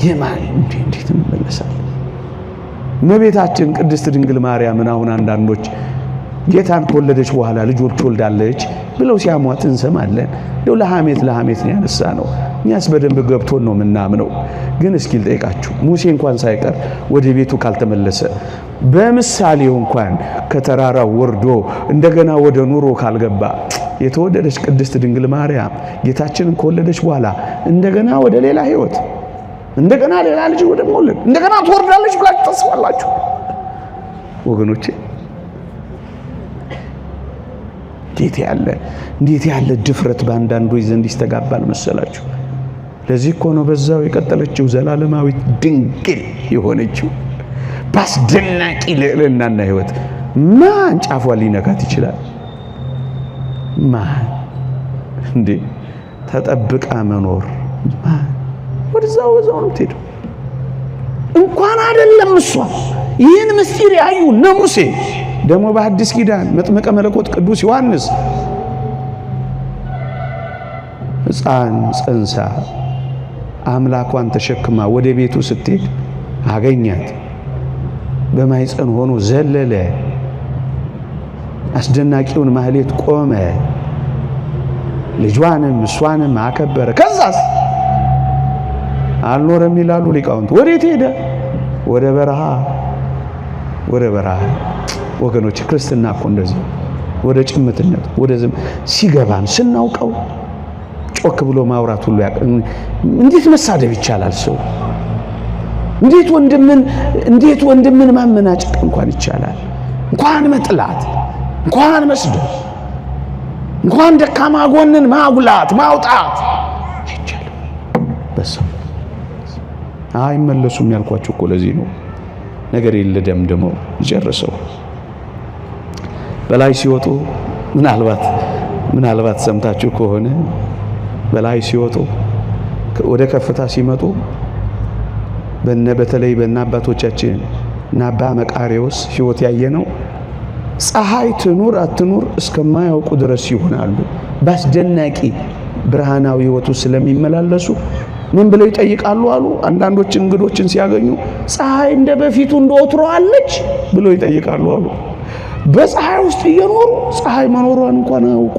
የማን እንዴት እንመለሳለን? እመቤታችን ቅድስት ድንግል ማርያምን አሁን አንዳንዶች ጌታን ከወለደች በኋላ ልጆች ወልዳለች ብለው ሲያሟት እንሰማለን። እንደው ለሐሜት ነው ያነሳ ነው። እኛስ በደንብ ገብቶን ነው የምናምነው። ግን እስኪ ልጠይቃችሁ፣ ሙሴ እንኳን ሳይቀር ወደ ቤቱ ካልተመለሰ፣ በምሳሌው እንኳን ከተራራው ወርዶ እንደገና ወደ ኑሮ ካልገባ፣ የተወደደች ቅድስት ድንግል ማርያም ጌታችንን ከወለደች በኋላ እንደገና ወደ ሌላ ህይወት፣ እንደገና ሌላ ልጅ ወደ መውለድ እንደገና ትወርዳለች ብላችሁ ታስባላችሁ ወገኖቼ? እንዴት ያለ ድፍረት በአንዳንዶች ዘንድ ይስተጋባል መሰላችሁ? ለዚህ እኮ ነው በዛው የቀጠለችው ዘላለማዊት ድንግል የሆነችው በአስደናቂ ልዕልናና ህይወት። ማን ጫፏ ሊነካት ይችላል? ማን? እንዴ ተጠብቃ መኖር ወደዛው ወዛው ነው ትሄዱ እንኳን አይደለም እሷ ይህን ምስጢር ያዩ እነ ሙሴ ደግሞ በአዲስ ኪዳን መጥምቀ መለኮት ቅዱስ ዮሐንስ ሕፃን ጸንሳ አምላኳን ተሸክማ ወደ ቤቱ ስትሄድ አገኛት በማይጸን ሆኖ ዘለለ አስደናቂውን ማህሌት ቆመ ልጇንም እሷንም አከበረ ከዛስ አልኖረም ይላሉ ሊቃውንት ወዴት ሄደ ወደ በረሃ ወገኖች ክርስትና እኮ እንደዚህ ወደ ጭምትነት ወደ ዝም ሲገባን ስናውቀው ጮክ ብሎ ማውራት ሁሉ እንዴት መሳደብ ይቻላል ሰው እንዴት ወንድምን ማመናጨቅ እንኳን ይቻላል እንኳን መጥላት እንኳን መስደብ እንኳን ደካማ ጎንን ማጉላት ማውጣት አይቻልም በሰው አይመለሱም ያልኳችሁ እኮ ለዚህ ነው ነገር ይልደምደመው ይጨርሰው በላይ ሲወጡ ምናልባት ሰምታችሁ ከሆነ በላይ ሲወጡ ወደ ከፍታ ሲመጡ በተለይ በእናባቶቻችን ናባ መቃሪዎስ ሕይወት ያየነው ፀሐይ ትኑር አትኑር እስከማያውቁ ድረስ ይሆናሉ ባስደናቂ ብርሃናዊ ሕይወቱ ስለሚመላለሱ ምን ብለው ይጠይቃሉ አሉ አንዳንዶች እንግዶችን ሲያገኙ ፀሐይ እንደ በፊቱ እንደወትሮ አለች ብለው ይጠይቃሉ አሉ በፀሐይ ውስጥ እየኖሩ ፀሐይ መኖሯን እንኳን አያውቁ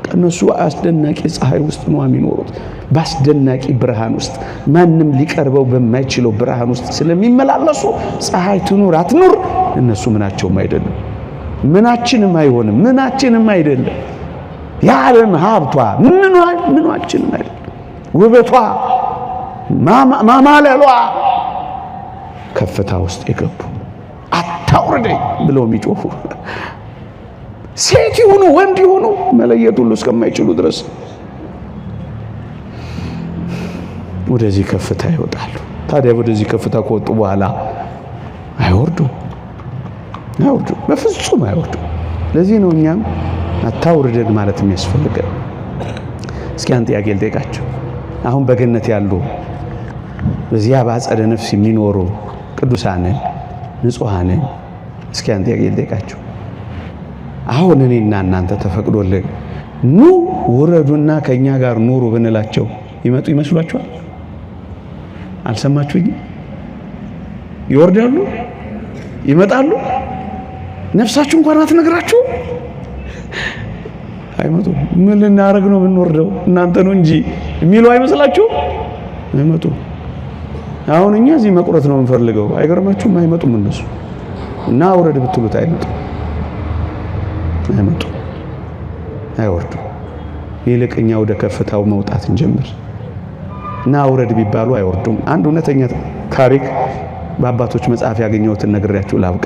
ከነሱ አስደናቂ ፀሐይ ውስጥ ነው የሚኖሩት ባስደናቂ ብርሃን ውስጥ ማንም ሊቀርበው በማይችለው ብርሃን ውስጥ ስለሚመላለሱ ፀሐይ ትኑር አትኑር እነሱ ምናቸውም አይደለም ምናችንም አይሆንም ምናችንም አይደለም ያለም ሀብቷ ምናችንም አይደለም ውበቷ ማማለሏ ከፍታ ውስጥ የገቡ አታውርደኝ ብለው የሚጮፉ ሴት ይሁኑ ወንድ ይሁኑ መለየት ሁሉ እስከማይችሉ ድረስ ወደዚህ ከፍታ ይወጣሉ ታዲያ ወደዚህ ከፍታ ከወጡ በኋላ አይወርዱ በፍጹም አይወርዱ ለዚህ ነው እኛም አታውርደን ማለት የሚያስፈልገው እስኪ አንተ ጥያቄ ልጠይቃችሁ አሁን በገነት ያሉ በዚያ ባጸደ ነፍስ የሚኖሩ ቅዱሳንን ንጹሃንን እስኪ አንተ ጥያቄ ልጠይቃችሁ አሁን እኔና እናንተ ተፈቅዶልን ኑ ወረዱና ከኛ ጋር ኑሩ ብንላቸው ይመጡ ይመስሏችኋል አልሰማችሁኝ ይወርዳሉ ይመጣሉ ነፍሳችሁ እንኳን አትነግራችሁ አይመጡ ምን ልናረግ ነው የምንወርደው እናንተ ነው እንጂ የሚሉ አይመስላችሁ አይመጡ አሁን እኛ እዚህ መቁረጥ ነው የምንፈልገው አይገርማችሁም አይመጡም እነሱ እና ወረድ ብትሉት አይመጡ አይወርዱ ይልቅኛ ወደ ከፍታው መውጣት እንጀምር እና ወረድ ቢባሉ አይወርዱም አንድ እውነተኛ ታሪክ በአባቶች መጽሐፍ ያገኘሁትን ነግሬያችሁ ላብቃ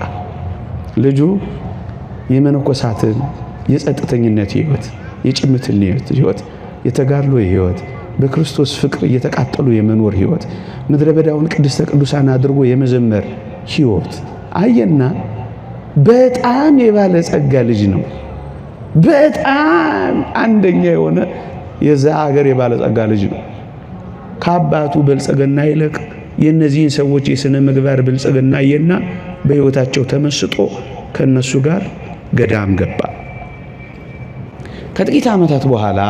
ልጁ የመነኮሳትን የጸጥተኝነት ህይወት የጭምትነት ህይወት የተጋድሎ ህይወት በክርስቶስ ፍቅር እየተቃጠሉ የመኖር ህይወት ምድረ በዳውን ቅድስተ ቅዱሳን አድርጎ የመዘመር ህይወት አየና በጣም የባለ ጸጋ ልጅ ነው በጣም አንደኛ የሆነ የዛ ሀገር የባለ ጸጋ ልጅ ነው ከአባቱ በልጽግና ይልቅ የነዚህን ሰዎች የሥነ ምግባር ብልጽግና አየና በህይወታቸው ተመስጦ ከነሱ ጋር ገዳም ገባ ከጥቂት ዓመታት በኋላ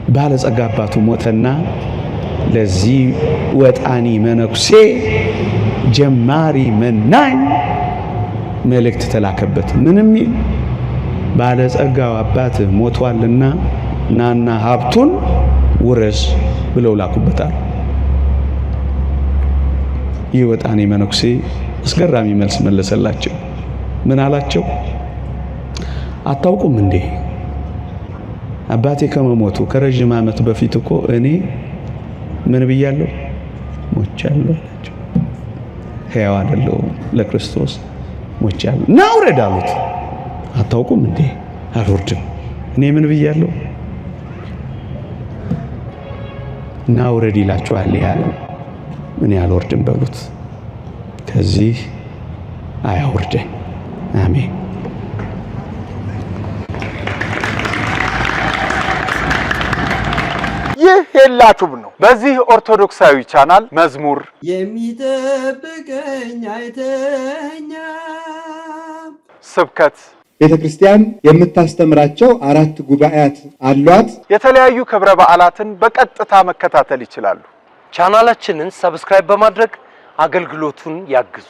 ባለጸጋ አባቱ ሞተና ለዚህ ወጣኒ መነኩሴ ጀማሪ መናኝ መልእክት ተላከበት ምንም ባለጸጋው አባት ሞቷልና ናና ሀብቱን ውረስ ብለው ላኩበታል ይህ ወጣኒ መነኩሴ አስገራሚ መልስ መለሰላቸው ምን አላቸው አታውቁም እንዴ አባቴ ከመሞቱ ከረጅም ዓመት በፊት እኮ እኔ ምን ብያለሁ ሞቻለሁ አላቸው ሕያው አይደለሁም ለክርስቶስ ሞቻለሁ ና ውረድ አሉት አታውቁም እንዴ አልወርድም እኔ ምን ብያለሁ ና ውረድ ይላችኋል ያለው ምን ያልወርድም በሉት ከዚህ አያወርደኝ አሜን ይህ ሄላቱብ ነው። በዚህ ኦርቶዶክሳዊ ቻናል መዝሙር የሚጠብቀኝ አይተኛ ስብከት ቤተክርስቲያን የምታስተምራቸው 4 ጉባኤያት አሏት። የተለያዩ ክብረ በዓላትን በቀጥታ መከታተል ይችላሉ። ቻናላችንን ሰብስክራይብ በማድረግ አገልግሎቱን ያግዙ።